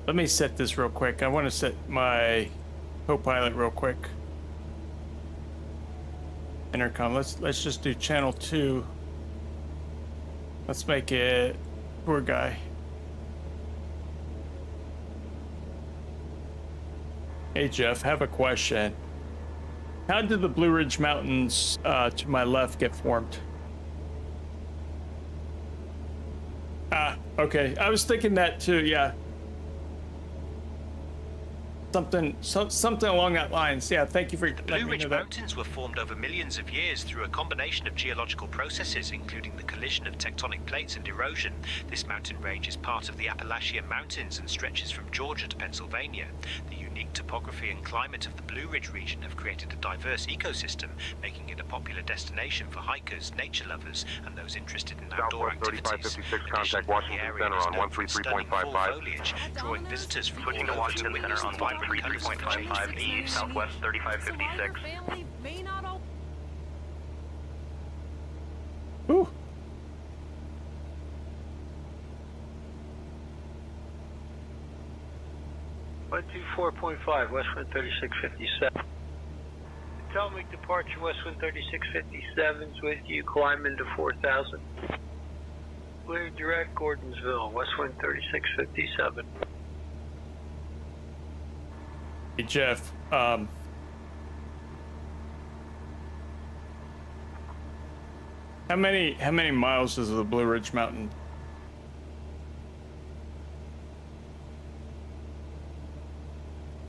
Let me set this real quick. I want to set my co-pilot real quick. Intercom. Let's just do channel 2. Let's make it tour guy. Hey Jeff, have a question. How did the Blue Ridge Mountains to my left get formed? Ah, okay. I was thinking that too, yeah. Something along that lines. Yeah, thank you for The Blue Ridge Mountains were formed over millions of years through a combination of geological processes, including the collision of tectonic plates and erosion. This mountain range is part of the Appalachian Mountains and stretches from Georgia to Pennsylvania. The unique topography and climate of the Blue Ridge region have created a diverse ecosystem, making it a popular destination for hikers, nature lovers, and those interested in outdoor activities. 3556, contact Washington Center on 133.55. Foliage, drawing visitors from Switching to all over Washington to Center witness on the vibrant colours of the changing 133.55 east, southwest 3556. Whew. Westwind 3657. Potomac departure, Westwind 3657's with you, climb into 4000. Clear direct, Gordonsville, Westwind 3657. Hey Jeff, how many miles is the Blue Ridge Mountain?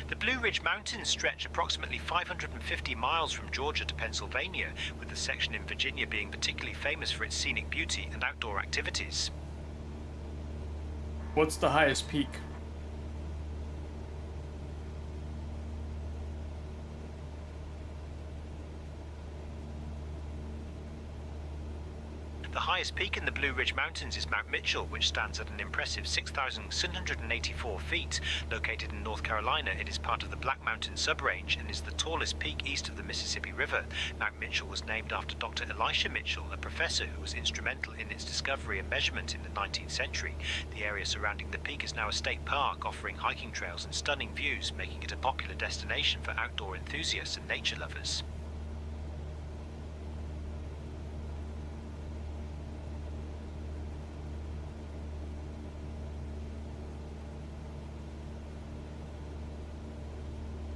The Blue Ridge Mountains stretch approximately 550 miles from Georgia to Pennsylvania, with the section in Virginia being particularly famous for its scenic beauty and outdoor activities. What's the highest peak? The highest peak in the Blue Ridge Mountains is Mount Mitchell, which stands at an impressive 6,784 feet. Located in North Carolina, it is part of the Black Mountain subrange and is the tallest peak east of the Mississippi River. Mount Mitchell was named after Dr. Elisha Mitchell, a professor who was instrumental in its discovery and measurement in the 19th century. The area surrounding the peak is now a state park, offering hiking trails and stunning views, making it a popular destination for outdoor enthusiasts and nature lovers.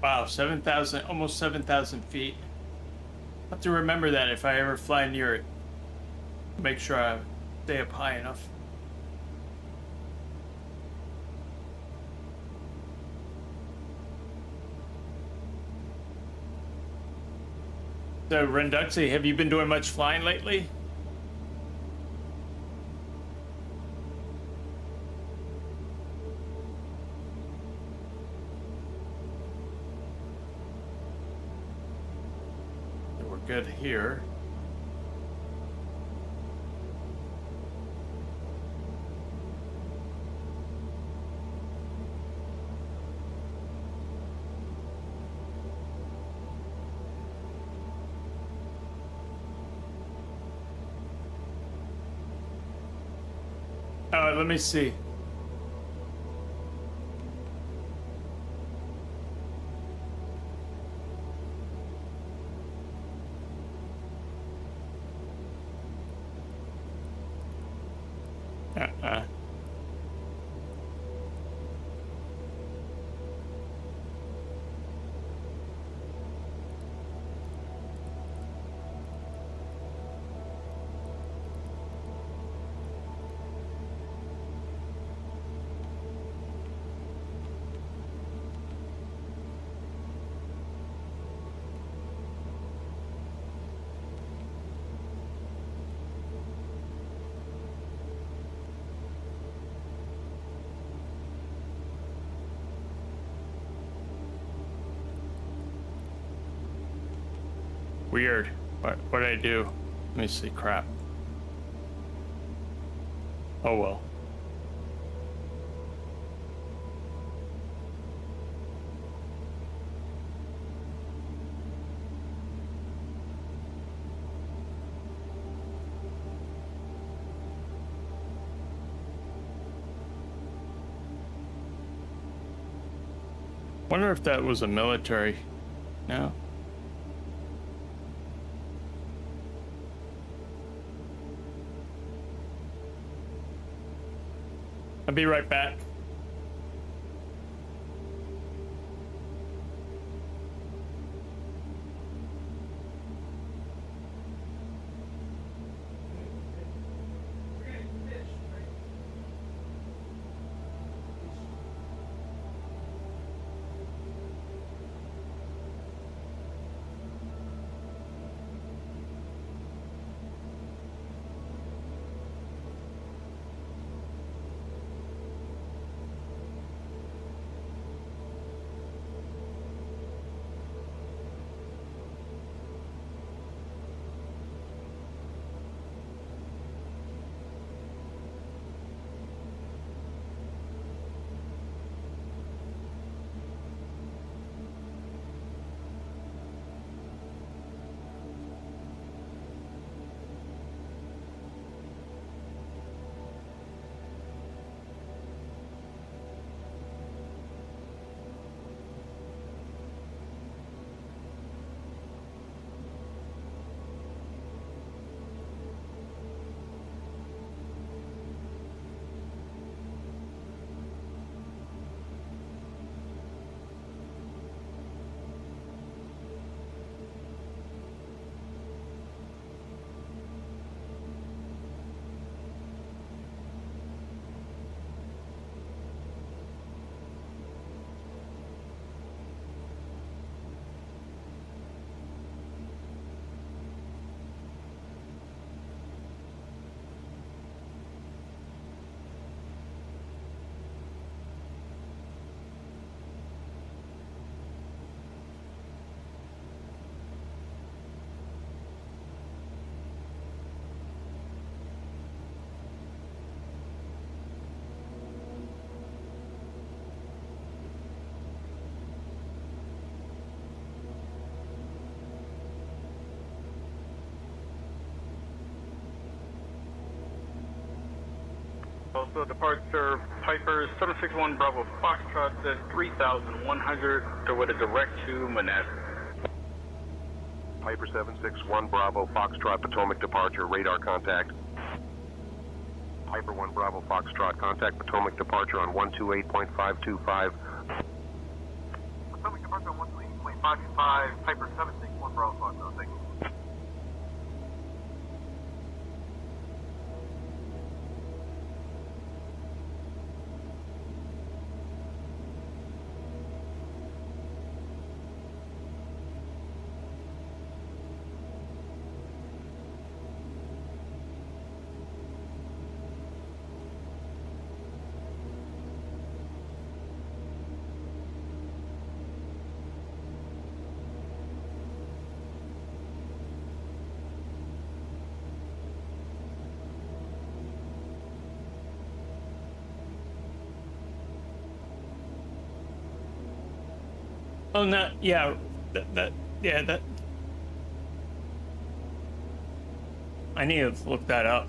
Wow, 7,000, almost 7,000 feet. I have to remember that if I ever fly near it. Make sure I stay up high enough. So, Renduxy, have you been doing much flying lately? Good here. Let me see. Weird. What did I do? Let me see. Crap. Oh well. Wonder if that was a military. No. I'll be right back. also departure Piper 761 Bravo Foxtrot at 3,100 with a direct to Manassas. Piper 761 Bravo Foxtrot Potomac departure, radar contact. Piper 1 Bravo Foxtrot, contact Potomac departure on 128.525. Potomac departure on 128.525, Piper 761 Bravo Foxtrot, thank you. Oh, no, yeah, that. I need to look that up.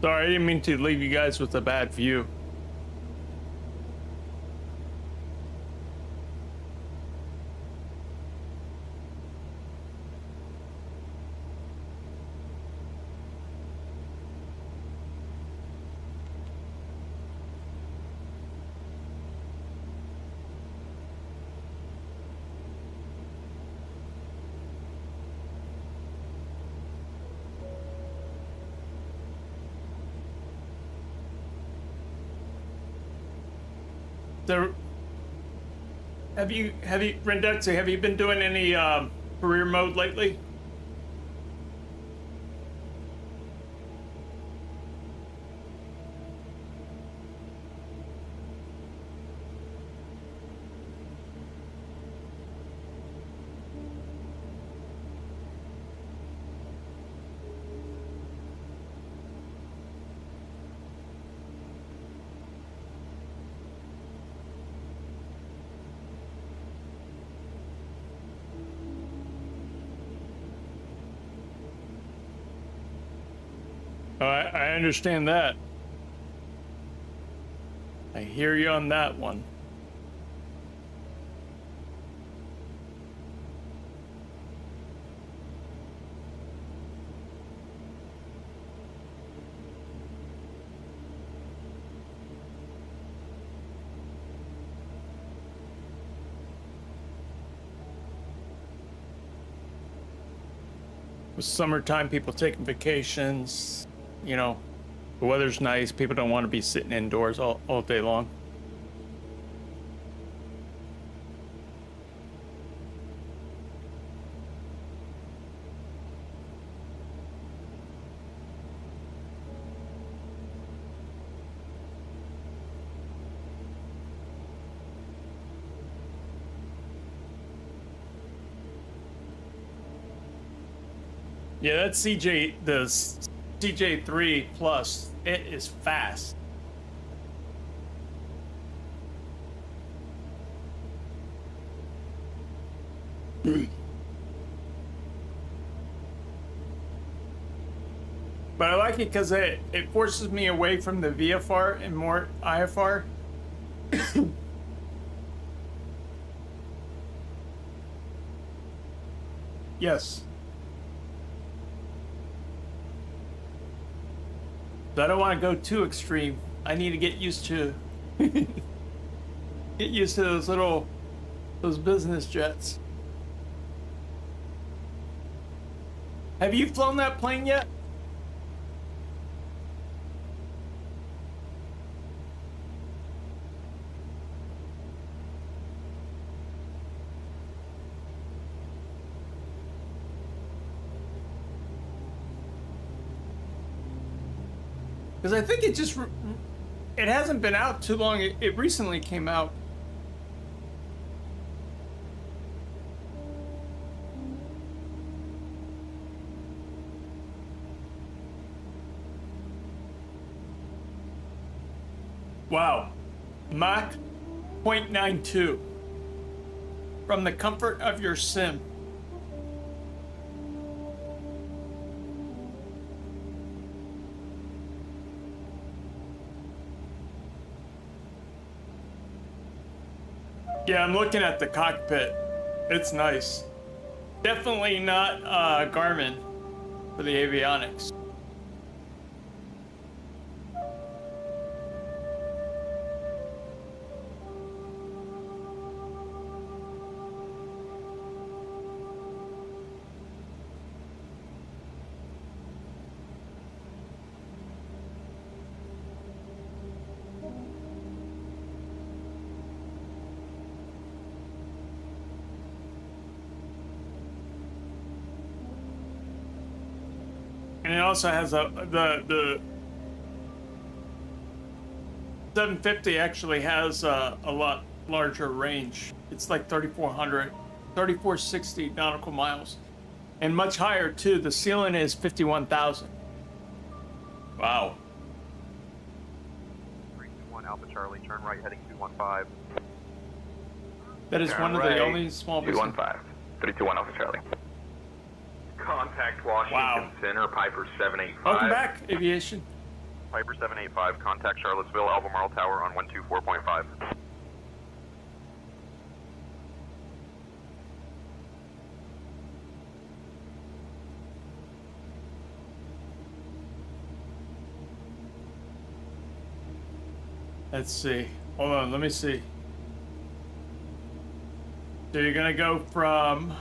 Sorry, I didn't mean to leave you guys with a bad view. So, have you Rendexy, have you been doing any career mode lately? Oh, I understand that. I hear you on that one. With summertime, people taking vacations. You know, the weather's nice. People don't want to be sitting indoors all day long. Yeah, that the CJ3 Plus, it is fast. But I like it because it forces me away from the VFR and more IFR. Yes. I don't want to go too extreme. I need to get used to those business jets. Have you flown that plane yet? Because I think it hasn't been out too long. It recently came out. Wow. Mach 0.92. from the comfort of your sim. Yeah, I'm looking at the cockpit. It's nice. Definitely not Garmin for the avionics. And it also has the 750 actually has a lot larger range. It's like 3,460 nautical miles, and much higher too. The ceiling is 51,000. Wow. 321 Alpha Charlie, turn right heading 215. That is one of the only small business. 215. 321 Alpha Charlie. Contact Washington Center, Piper 785. Welcome back, aviation. Piper 785, contact Charlottesville, Albemarle Tower on 124.5. Let's see. Hold on, let me see. So you're gonna go from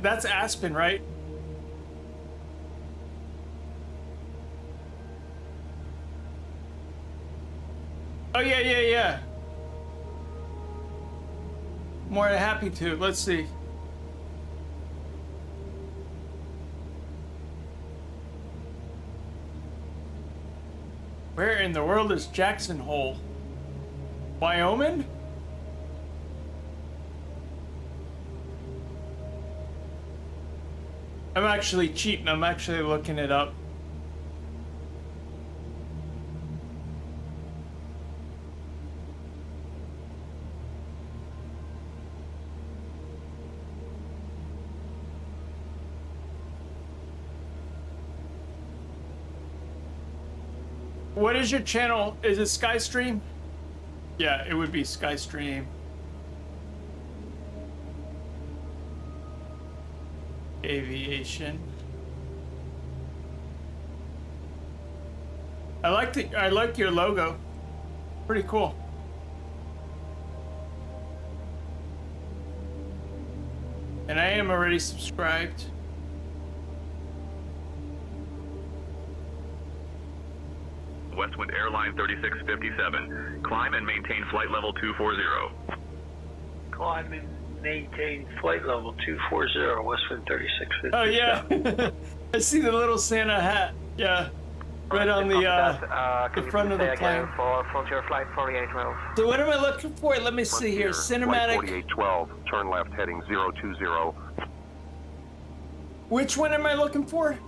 that's Aspen, right? Oh yeah. More than happy to. Let's see. Where in the world is Jackson Hole? Wyoming? I'm actually cheating. I'm actually looking it up. What is your channel? Is it Skystream? Yeah, it would be Skystream. Aviation. I like your logo. Pretty cool. And I am already subscribed. Westwind Airline 3657. Climb and maintain flight level 240. Climb and maintain flight level 240, Westwind 3657. Oh yeah, I see the little Santa hat. Yeah, right on the front of the plane. For Frontier Flight 48 miles. So what am I looking for? Let me see here. Cinematic. 4812, turn left heading 020. Which one am I looking for?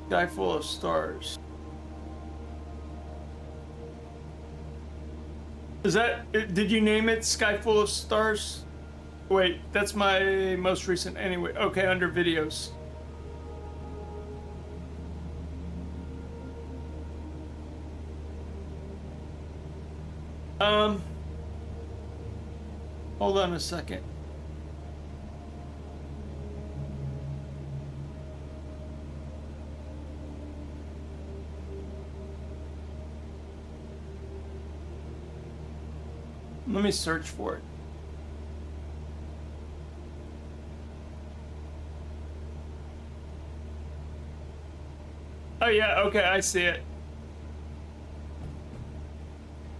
Sky full of stars. Is that, did you name it Sky Full of Stars? Wait, that's my most recent anyway. Okay, under videos. Hold on a second. Let me search for it. Oh yeah, okay, I see it.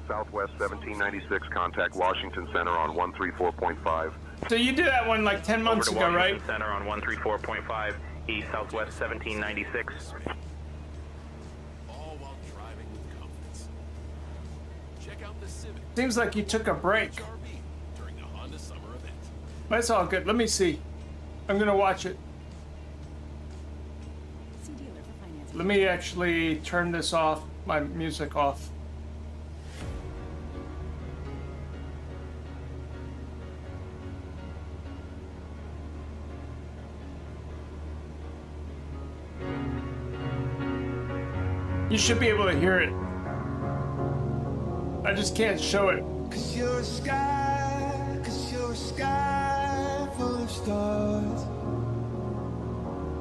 Southwest 1796, contact Washington Center on 134.5. So you did that one like 10 months Over to ago, Washington right? Center on 134.5 East Southwest 1796. All while driving with confidence. Check out the Civic Seems like you took a break. HRV during the Honda Summer Event. That's all good. Let me see. I'm gonna watch it. Let me actually turn this off, my music off. You should be able to hear it. I just can't show it. Cause you're a sky full of stars.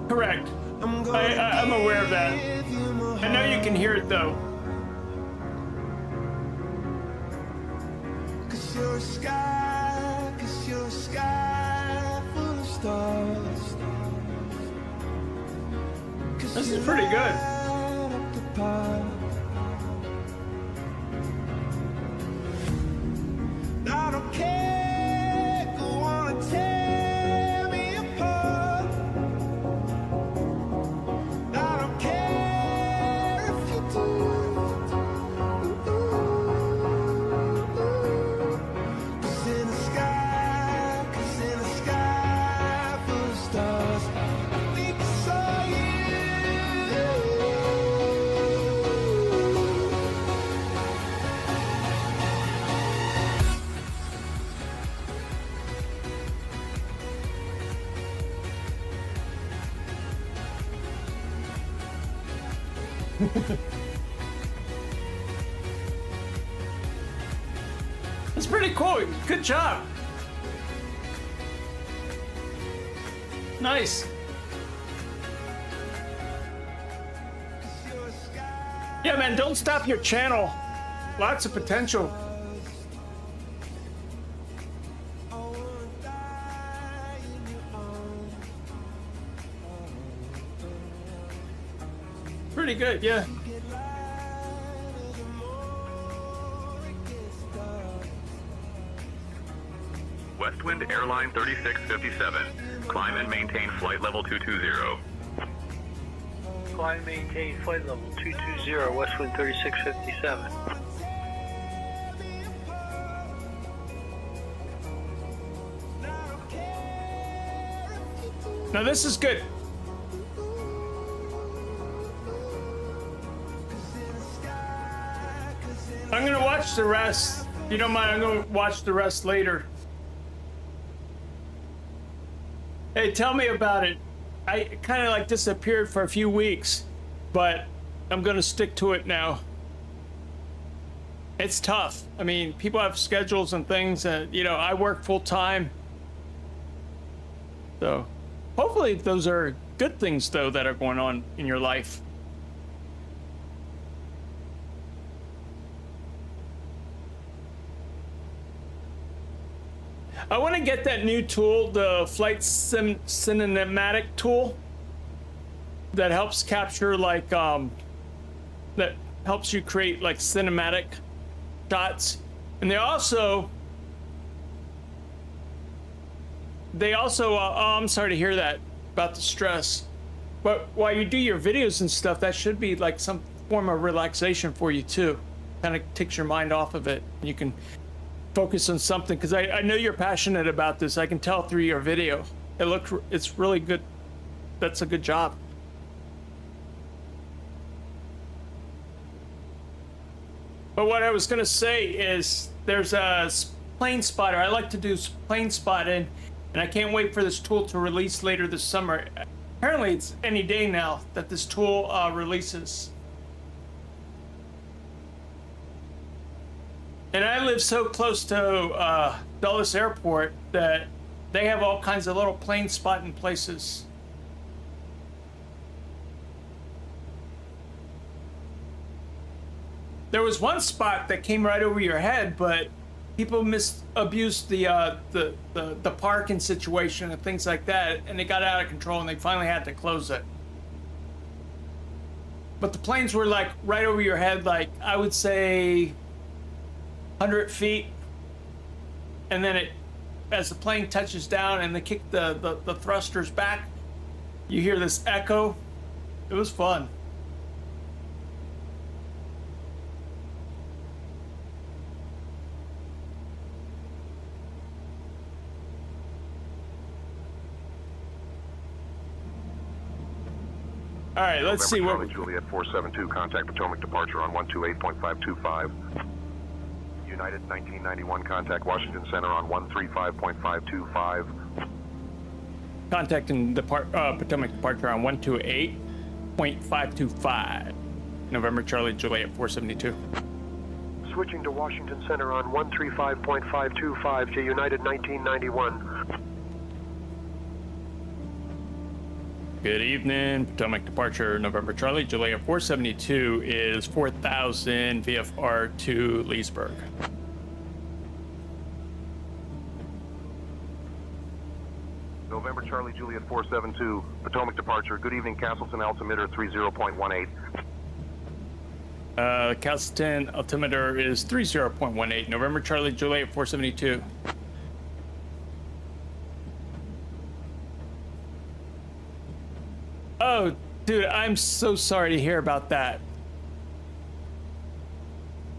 Correct. I'm aware of that. I know you can hear it though. Cause you're a sky full of stars. This is pretty good. I don't care, go on and tear me apart. I don't care if you do. Cause in the sky full of stars, I think I saw you. It's pretty cool. Good job. Nice. Yeah, man, don't stop your channel. Lots of potential. Pretty good, yeah. Westwind Airline 3657. Climb and maintain flight level 220. Climb and maintain flight level 220, Westwind 3657. Now this is good. I'm gonna watch the rest. If you don't mind, I'm gonna watch the rest later. Hey, tell me about it. I kind of like disappeared for a few weeks, but I'm gonna stick to it now. It's tough. I mean, people have schedules and things, and you know, I work full time. So, hopefully those are good things though that are going on in your life. I want to get that new tool, the Flight Cinematic tool, that helps capture like that helps you create like cinematic shots. And they also oh, I'm sorry to hear that about the stress, but while you do your videos and stuff, that should be like some form of relaxation for you too. Kind of takes your mind off of it. You can focus on something, because I know you're passionate about this. I can tell through your video. It's really good. That's a good job. But what I was gonna say is there's a plane spotter. I like to do plane spotting, and I can't wait for this tool to release later this summer. Apparently it's any day now that this tool releases. And I live so close to Dulles Airport that they have all kinds of little plane spotting places. There was one spot that came right over your head, but people abused the parking situation and things like that, and it got out of control, and they finally had to close it. But the planes were like right over your head, like I would say 100 feet, and then it as the plane touches down and they kick the thrusters back, you hear this echo. It was fun. All right, let's see what. Juliet 472, contact Potomac departure on 128.525. United 1991, contact Washington Center on 135.525. Contacting Potomac departure on 128.525. November Charlie Juliet 472. Switching to Washington Center on 135.525 to United 1991. Good evening, Potomac departure November Charlie Juliet 472 is 4000 VFR to Leesburg. November Charlie Juliet 472, Potomac departure. Good evening, Castleton altimeter 30.18. Castleton altimeter is 30.18. November Charlie Juliet 472. Oh, dude, I'm so sorry to hear about that.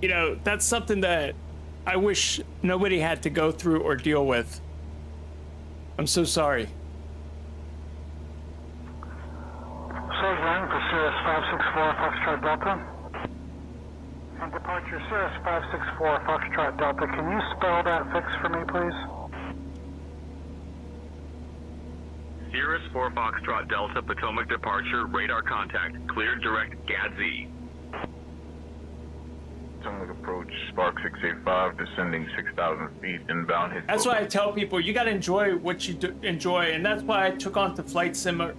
You know, that's something that I wish nobody had to go through or deal with. I'm so sorry. Surgeon, Cirrus 564 Foxtrot Delta. And departure Cirrus 564 Foxtrot Delta. Can you spell that fix for me, please? Cirrus 4 Foxtrot Delta, Potomac departure, radar contact, cleared direct GADZ. Potomac approach, Spark 685, descending 6,000 feet, inbound hit. That's why I tell people you gotta enjoy what you enjoy, and that's why I took on to Flight Sim.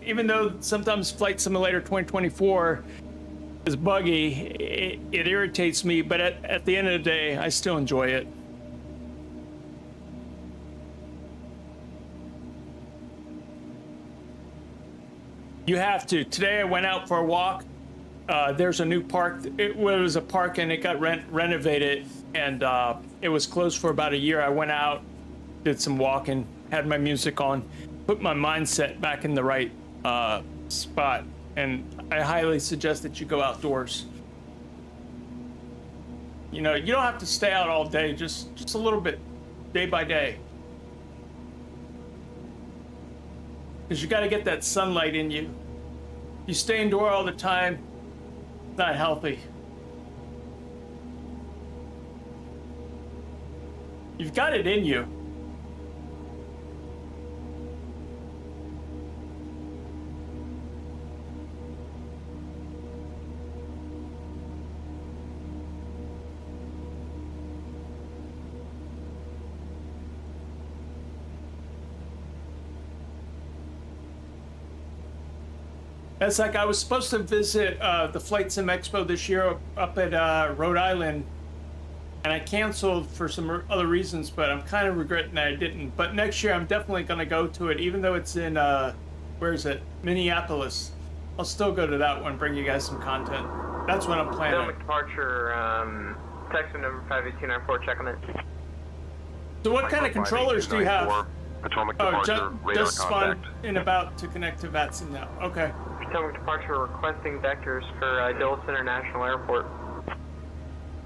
Even though sometimes Flight Simulator 2024 is buggy, it irritates me, but at the end of the day, I still enjoy it. You have to. Today I went out for a walk. There's a new park. It was a park and it got renovated, and it was closed for about a year. I went out, did some walking, had my music on, put my mindset back in the right spot, and I highly suggest that you go outdoors. You know, you don't have to stay out all day, just a little bit, day by day. Because you got to get that sunlight in you. You stay indoor all the time, it's not healthy. You've got it in you. It's like I was supposed to visit the Flight Sim Expo this year up at Rhode Island, and I canceled for some other reasons, but I'm kind of regretting that I didn't. But next year I'm definitely going to go to it, even though it's in, where is it? Minneapolis. I'll still go to that one, bring you guys some content. That's what I'm planning. Potomac departure, Texas number 58294, check on it. So what kind of controllers do you have? Potomac departure, radar just spawned in about to connect to VATSIM now. Okay. Potomac departure requesting vectors for Dulles International Airport.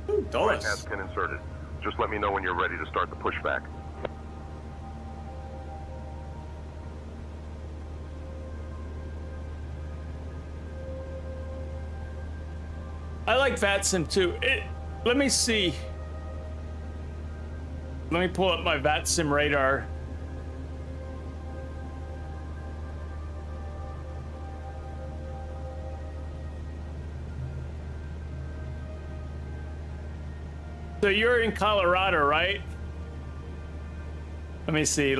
Ooh, Dulles. Has pin inserted. Just let me know when you're ready to start the pushback. I like VATSIM too. Let me see. Let me pull up my VATSIM radar. So you're in Colorado, right? Let me see.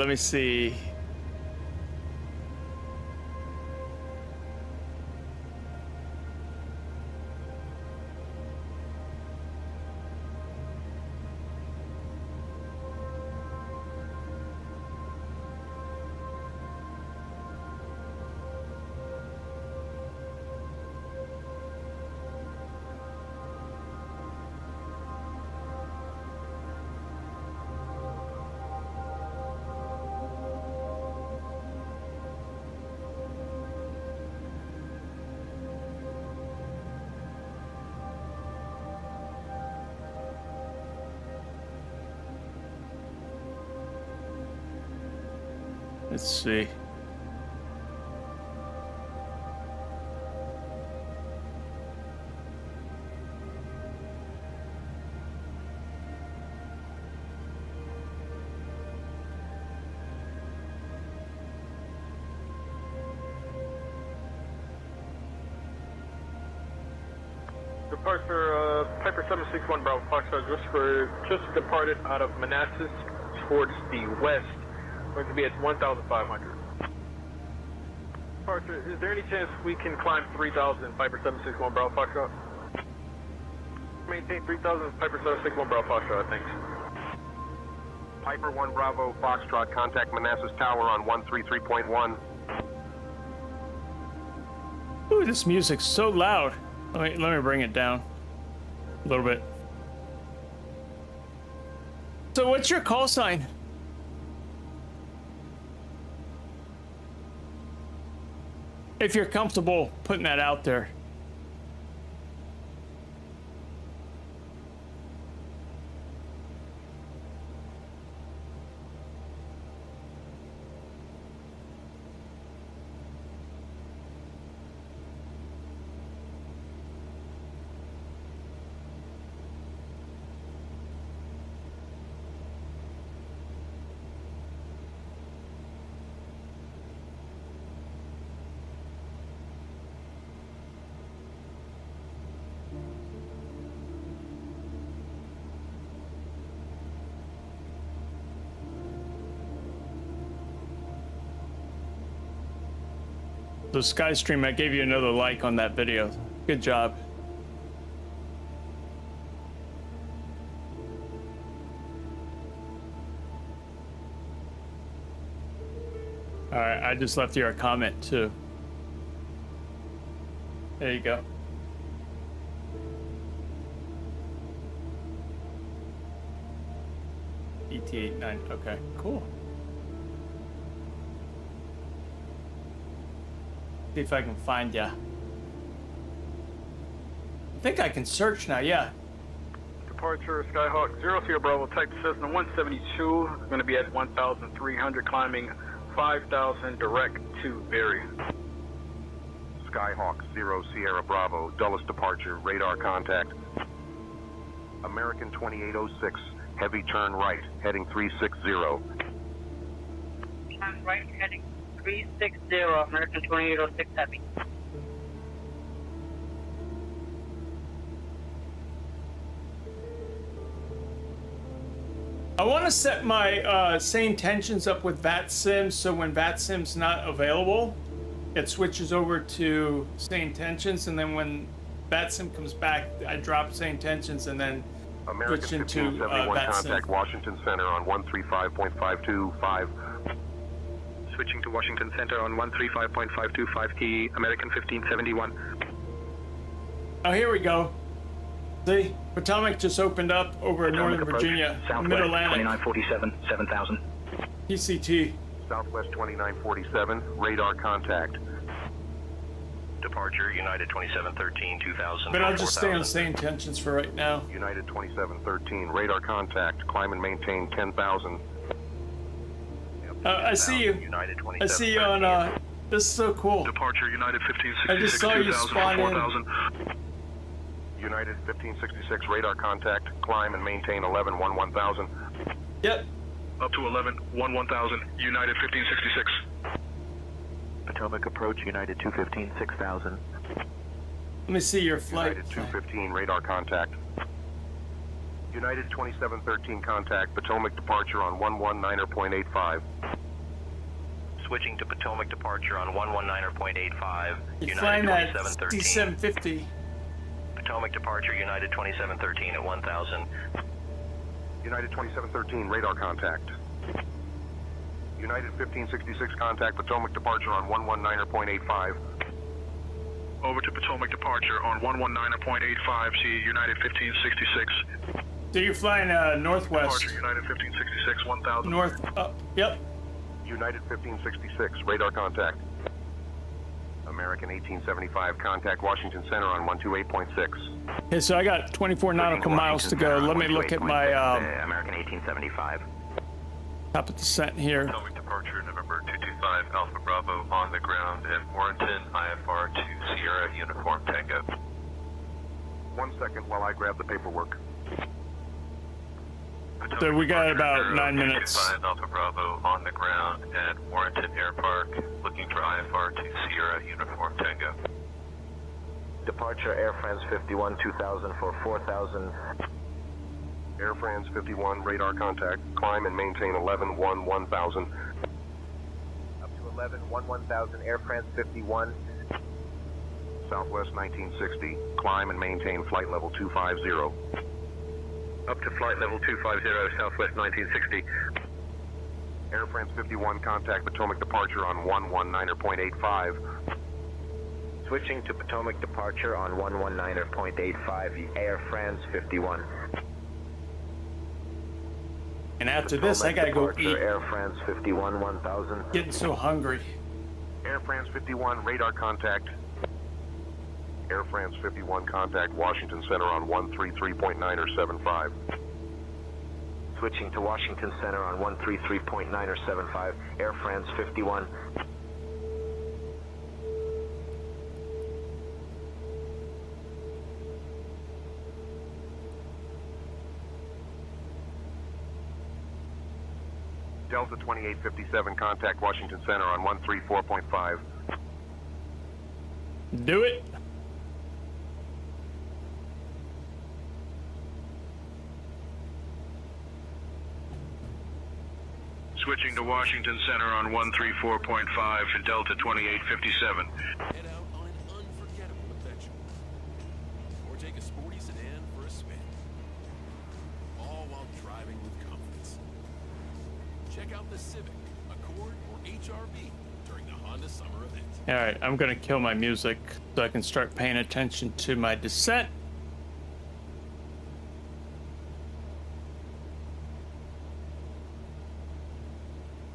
Let's see. Departure, Piper 761 Bravo Foxtrot just departed out of Manassas towards the west. Going to be at 1,500. Departure, is there any chance we can climb 3,000 Piper 761 Bravo Foxtrot? Maintain 3,000 Piper 761 Bravo Foxtrot, thanks. Piper 1 Bravo Foxtrot, contact Manassas Tower on 133.1. Ooh, this music's so loud. Let me bring it down a little bit. So what's your call sign? If you're comfortable putting that out there. So Skystream, I gave you another like on that video. Good job. All right, I just left you a comment too. There you go. ET89, okay, cool. See if I can find ya. I think I can search now, yeah. Departure Skyhawk 0 Sierra Bravo Type Cessna 172. Going to be at 1,300, climbing 5,000 direct to Berry. Skyhawk 0 Sierra Bravo, Dulles departure, radar contact. American 2806, heavy turn right, heading 360. Turn right, heading 360, American 2806 heavy. I want to set my same tensions up with VATSIM, so when VATSIM's not available, it switches over to same tensions, and then when VATSIM comes back, I drop same tensions and then American switch into 1571, VATSIM. contact Washington Center on 135.525. Switching to Washington Center on 135.525T, American 1571. Oh, here we go. See, Potomac just opened up over Potomac Northern approach, Virginia, Southwest Mid-Atlantic. 2947, 7000. PCT. Southwest 2947, radar contact. Departure, United 2713, 2000. But I'll just stay on same tensions for right now. United 2713, radar contact, climb and maintain 10,000. I see you. United I see you on, this is so cool. Departure, United 1566, I just saw you 2000, spawn in. 4000. United 1566, radar contact, climb and maintain 11-1000. Yep. Up to 11-1000, United 1566. Potomac approach, United 215, 6000. Let me see your flight. United 215, radar contact. United 2713, contact, Potomac departure on 119.85. Switching to Potomac departure on 119.85, You're flying United that 2713. D750. Potomac departure, United 2713 at 1000. United 2713, radar contact. United 1566, contact, Potomac departure on 119.85. Over to Potomac departure on 119.85, see United 1566. So you're flying northwest. Departure, United 1566, 1000. North, yep. United 1566, radar contact. American 1875, contact Washington Center on 128.6. Okay, so I got 24 nautical miles to go. Let me look at my American 1875. top of descent here. Potomac departure November 225 Alpha Bravo on the ground at Warrenton, IFR to Sierra Uniform Tango. 1 second while I grab the paperwork. So we got about 9 minutes. 225 Alpha Bravo on the ground at Warrenton Air Park, looking for IFR to Sierra Uniform Tango. Departure Air France 51 2000 for 4000. Air France 51, radar contact, climb and maintain 11-1-1000. Up to 11-1-1000, Air France 51. Southwest 1960, climb and maintain flight level 250. Up to flight level 250, Southwest 1960. Air France 51, contact Potomac departure on 119.85. Switching to Potomac departure on 119.85, Air France 51. And after this, I gotta go eat. Air France 51 1000. Getting so hungry. Air France 51, radar contact. Air France 51, contact Washington Center on 133.9 or 75. Switching to Washington Center on 133.9 or 75, Air France 51. Delta 2857, contact Washington Center on 134.5. Do it. Switching to Washington Center on 134.5 and Delta 2857. Head out on an unforgettable adventure. Or take a sporty sedan for a spin. All while driving with confidence. Check out the Civic, Accord, or HRV during the Honda Summer event. Alright, I'm gonna kill my music so I can start paying attention to my descent.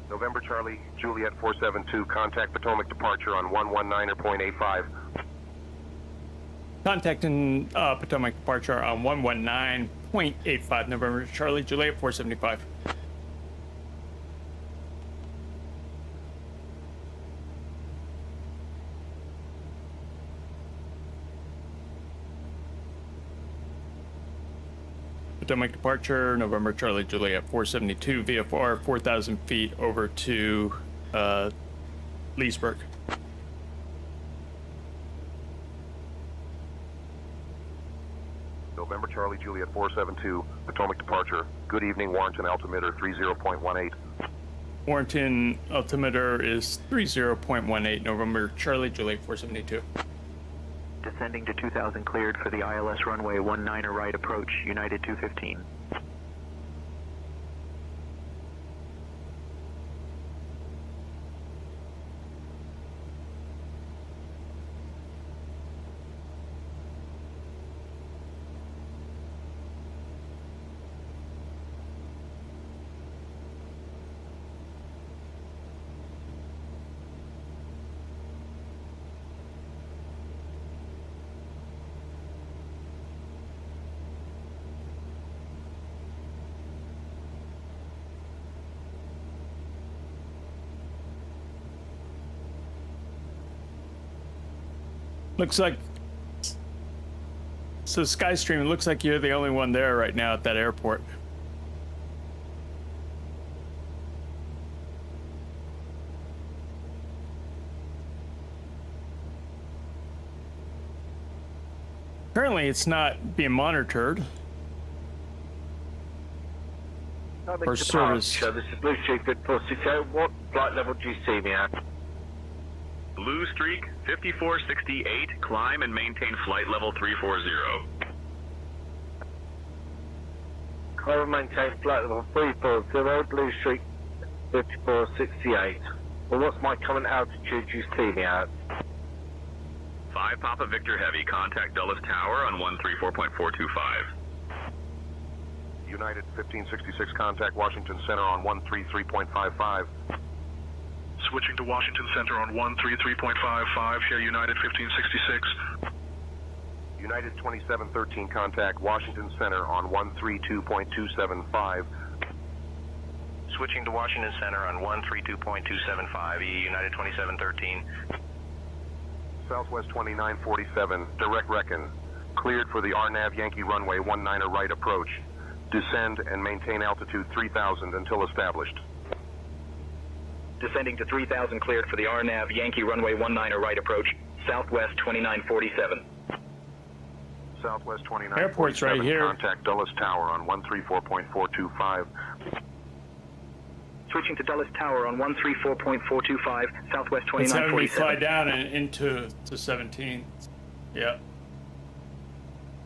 November Charlie, Juliet 472, contact Potomac departure on 119.85. Contacting Potomac departure on 119.85, November Charlie, Juliet 475. Potomac departure, November Charlie, Juliet 472, VFR 4,000 feet over to Leesburg. November Charlie, Juliet 472, Potomac departure. Good evening, Warrenton altimeter 30.18. Warrenton altimeter is 30.18, November Charlie, Juliet 472. Descending to 2000 cleared for the ILS runway 19 right approach, United 215. Looks like, so Skystream, it looks like you're the only one there right now at that airport. Currently, it's not being monitored for service. This is Blue Streak 5460. What flight level do you see me at? Blue Streak 5468, climb and maintain flight level 340. Climb and maintain flight level 340, Blue Streak 5468. Well, what's my current altitude you see me at? 5 Papa Victor Heavy, contact Dulles Tower on 134.425. United 1566, contact Washington Center on 133.55. Switching to Washington Center on 133.55, share United 1566. United 2713, contact Washington Center on 132.275. Switching to Washington Center on 132.275, United 2713. Southwest 2947, direct reckon. Cleared for the RNAV Yankee runway 19er right approach. Descend and maintain altitude 3000 until established. Descending to 3000, cleared for the RNAV Yankee runway 19er right approach, Southwest 2947. Southwest 2947. Airport's right here. Contact Dulles Tower on 134.425. Switching to Dulles Tower on 134.425, Southwest Let's have me 2947. fly down and into 17. Yep.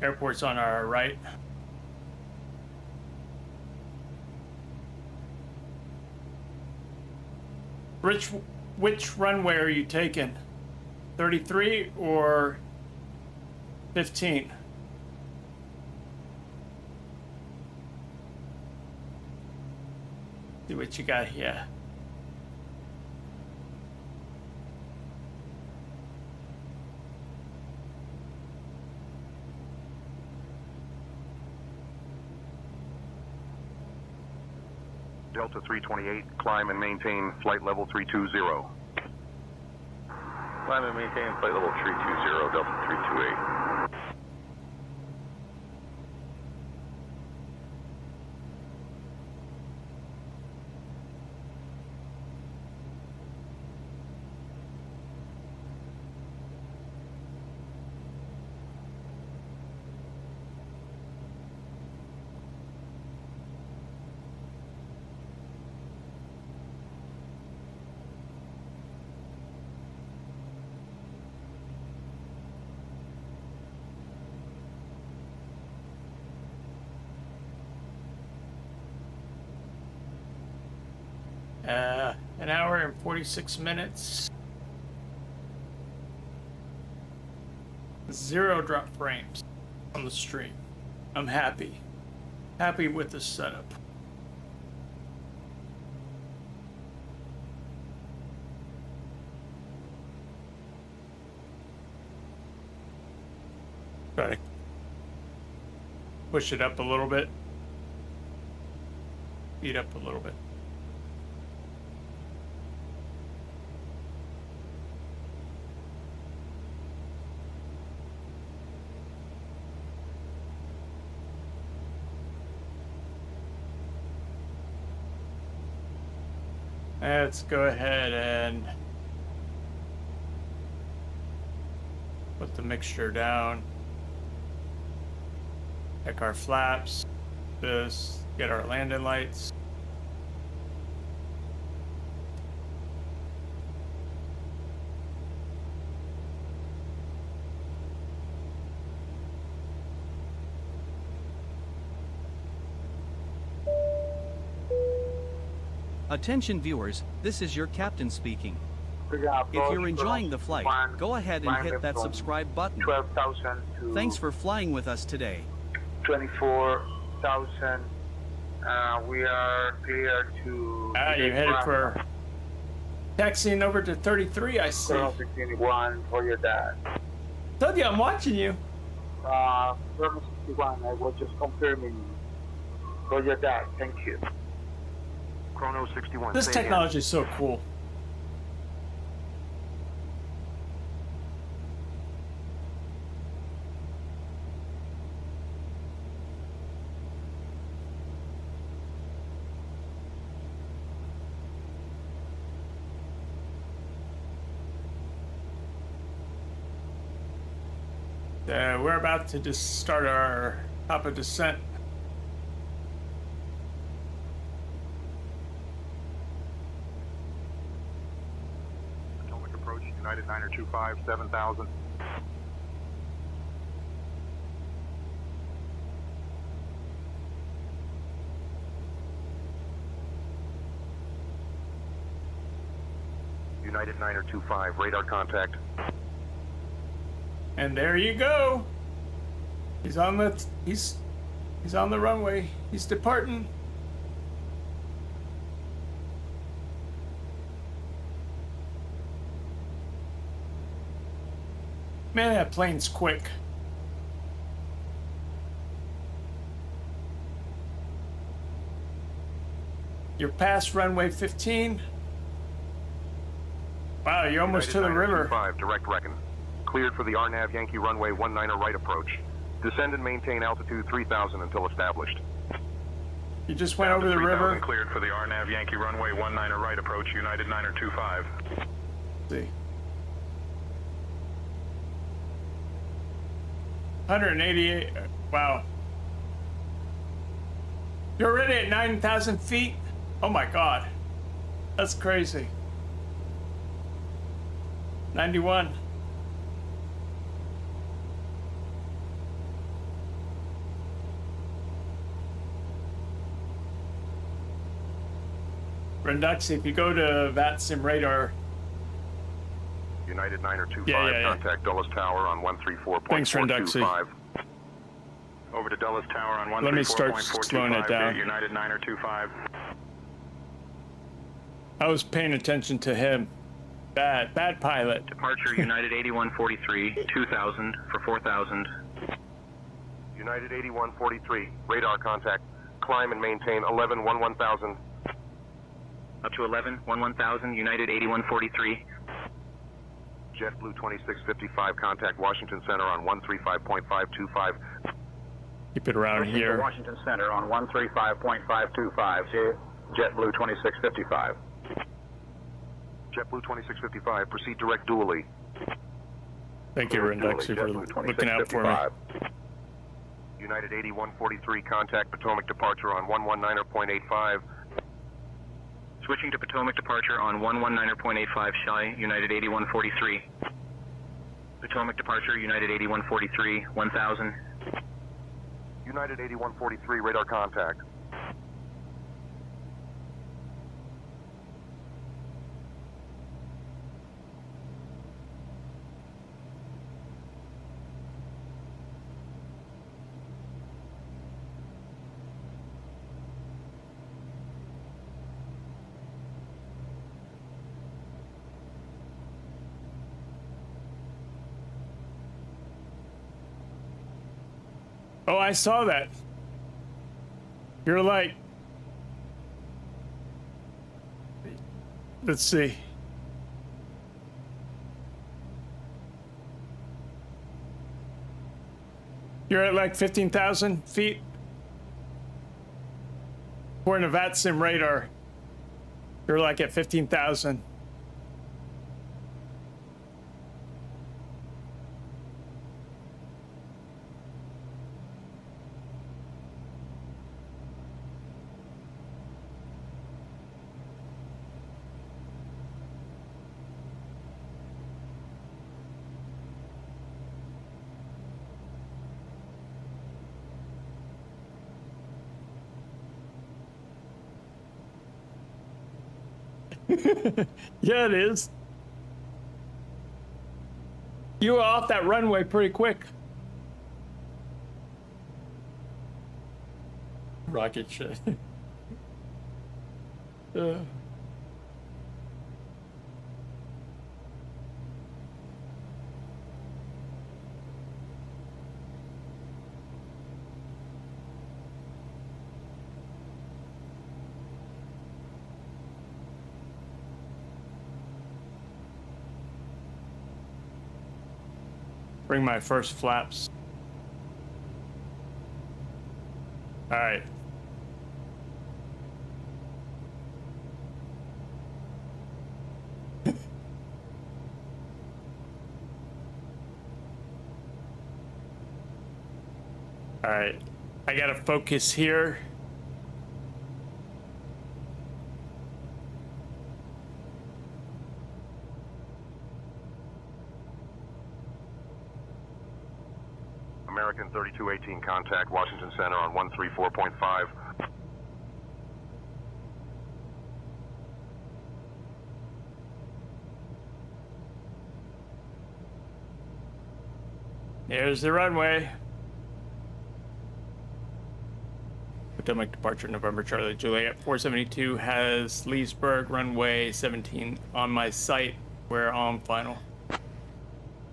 Airport's on our right. Which runway are you taking? 33 or 15? See what you got here. Delta 328, climb and maintain flight level 320. Climb and maintain flight level 320, Delta 328. An hour and 46 minutes. 0 drop frames on the stream. I'm happy. Happy with the setup. Try to push it up a little bit. Speed up a little bit. Let's go ahead and put the mixture down. Check our flaps. This, get our landing lights. Attention viewers, this is your captain speaking. If you're enjoying the flight, go ahead and hit that subscribe button. 12,000 to Thanks for flying with us today. 24,000. We are clear to... You headed for taxiing over to 33, I see. 61 for your dad. Told you I'm watching you. From 61, I was just confirming for your dad. Thank you. Chrono 61. This technology is so cool. We're about to just start our top of descent. Potomac approach, United 925, 7,000. United 925, radar contact. And there you go. He's on the runway. He's departing. Man, that plane's quick. You're past runway 15. Wow, you're almost to the river. 5, direct reckon. Cleared for the RNAV Yankee runway 19er right approach. Descend and maintain altitude 3000 until established. You just went over the river. Cleared for the RNAV Yankee runway 19er right approach, United 925. See. 188. Wow. You're already at 9,000 feet? Oh my God. That's crazy. 91. Renduxy, if you go to VATSIM radar. United 925, contact Dulles Tower on 134.425. Thanks, Renduxy. Over to Dulles Tower on 134.425. Let me start slowing it down. United 925. I was paying attention to him. Bad pilot. Departure United 8143, 2000 for 4000. United 8143, radar contact. Climb and maintain 11-1000. Up to 11-1000, United 8143. JetBlue 2655, contact Washington Center on 135.525. Keep it around here. Washington Center on 135.525. Here, JetBlue 2655. JetBlue 2655, proceed direct dually. Thank you, Renduxy, for looking out for me. United 8143, contact Potomac departure on 119.85. Switching to Potomac departure on 119.85 shy, United 8143. Potomac departure, United 8143, 1000. United 8143, radar contact. Oh, I saw that. You're like... Let's see. You're at like 15,000 feet? According to VATSIM radar, you're like at 15,000. Yeah, it is. You were off that runway pretty quick. Rocket ship. Bring my first flaps. All right. All right. I gotta focus here. American 3218, contact Washington Center on 134.5. There's the runway. Potomac departure, November Charlie Juliet 472 has Leesburg runway 17 on my site. We're on final.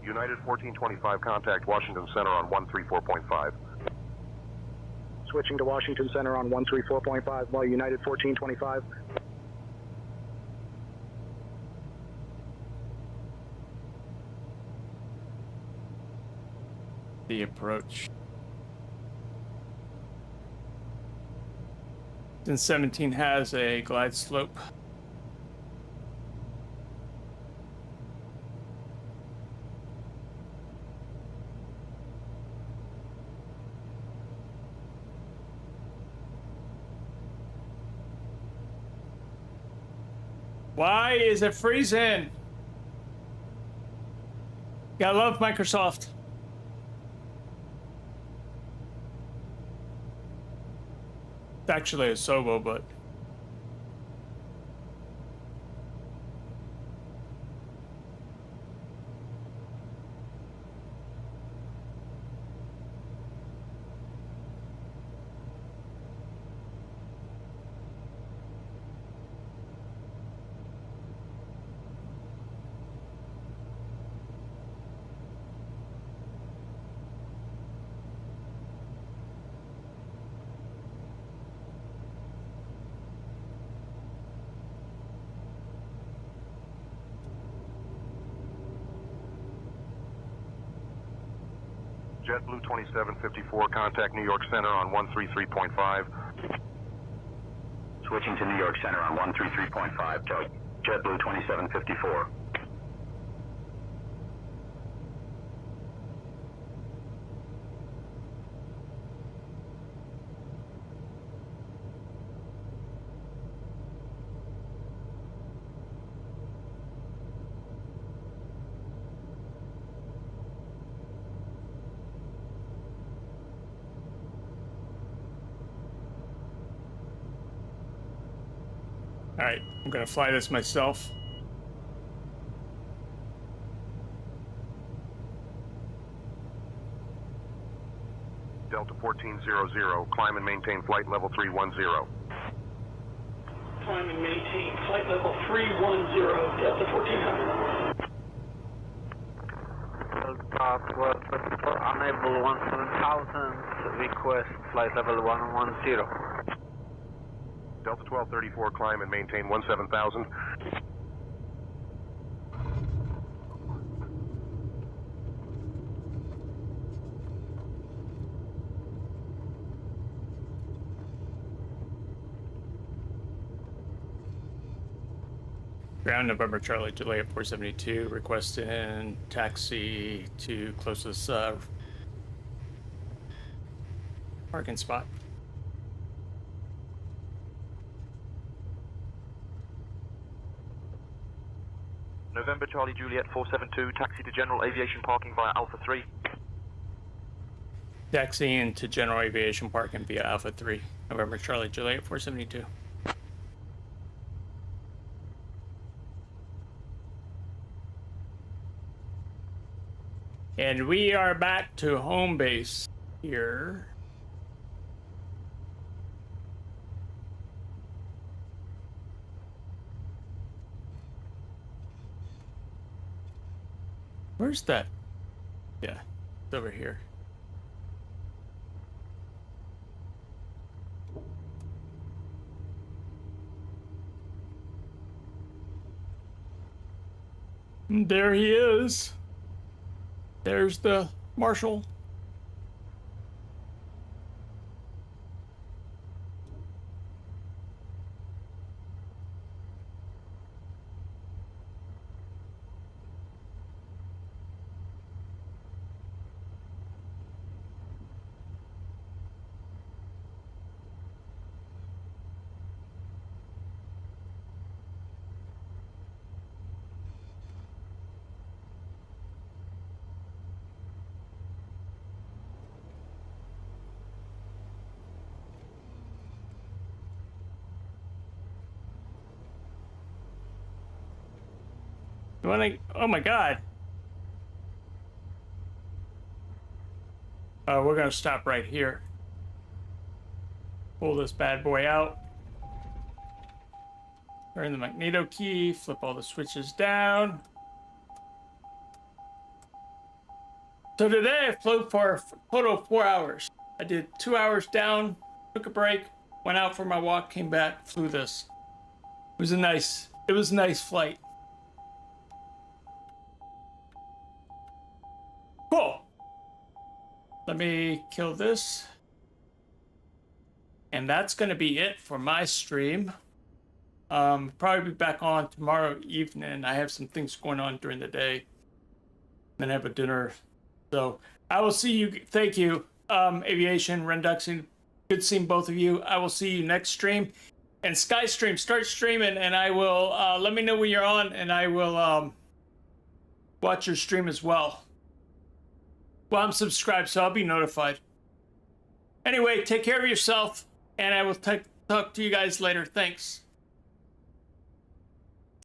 United 1425, contact Washington Center on 134.5. switching to Washington Center on 134.5, while United 1425. The approach. Since 17 has a glide slope. Why is it freezing? Gotta love Microsoft. It's actually a Sobo, but JetBlue 2754, contact New York Center on 133.5. Switching to New York Center on 133.5, JetBlue 2754. all right, I'm gonna fly this myself. Delta 1400, climb and maintain flight level 310. Climb and maintain flight level 310, Delta 1400. Unable 17000, request flight level 110. Delta 1234, climb and maintain 17000. Ground November Charlie Juliet 472, requesting taxi to closest parking spot. November Charlie Juliet 472, taxi to General Aviation Parking via Alpha 3. Taxiing to General Aviation Parking via Alpha 3, November Charlie Juliet 472. And we are back to home base here. Where's that? Yeah, it's over here. And there he is. There's the marshal. You wanna, oh my God. We're gonna stop right here. Pull this bad boy out. Turn the magneto key, flip all the switches down. So today I flew for a total of 4 hours. I did 2 hours down, took a break, went out for my walk, came back, flew this. It was a nice flight. Cool. Let me kill this. And that's going to be it for my stream. Probably be back on tomorrow evening. I have some things going on during the day. Then have a dinner. So I will see you. Thank you, Aviation, Renduxing. Good seeing both of you. I will see you next stream. And Skystream, start streaming, and I will let me know when you're on, and I will watch your stream as well. Well, I'm subscribed, so I'll be notified. Anyway, take care of yourself, and I will talk to you guys later. Thanks.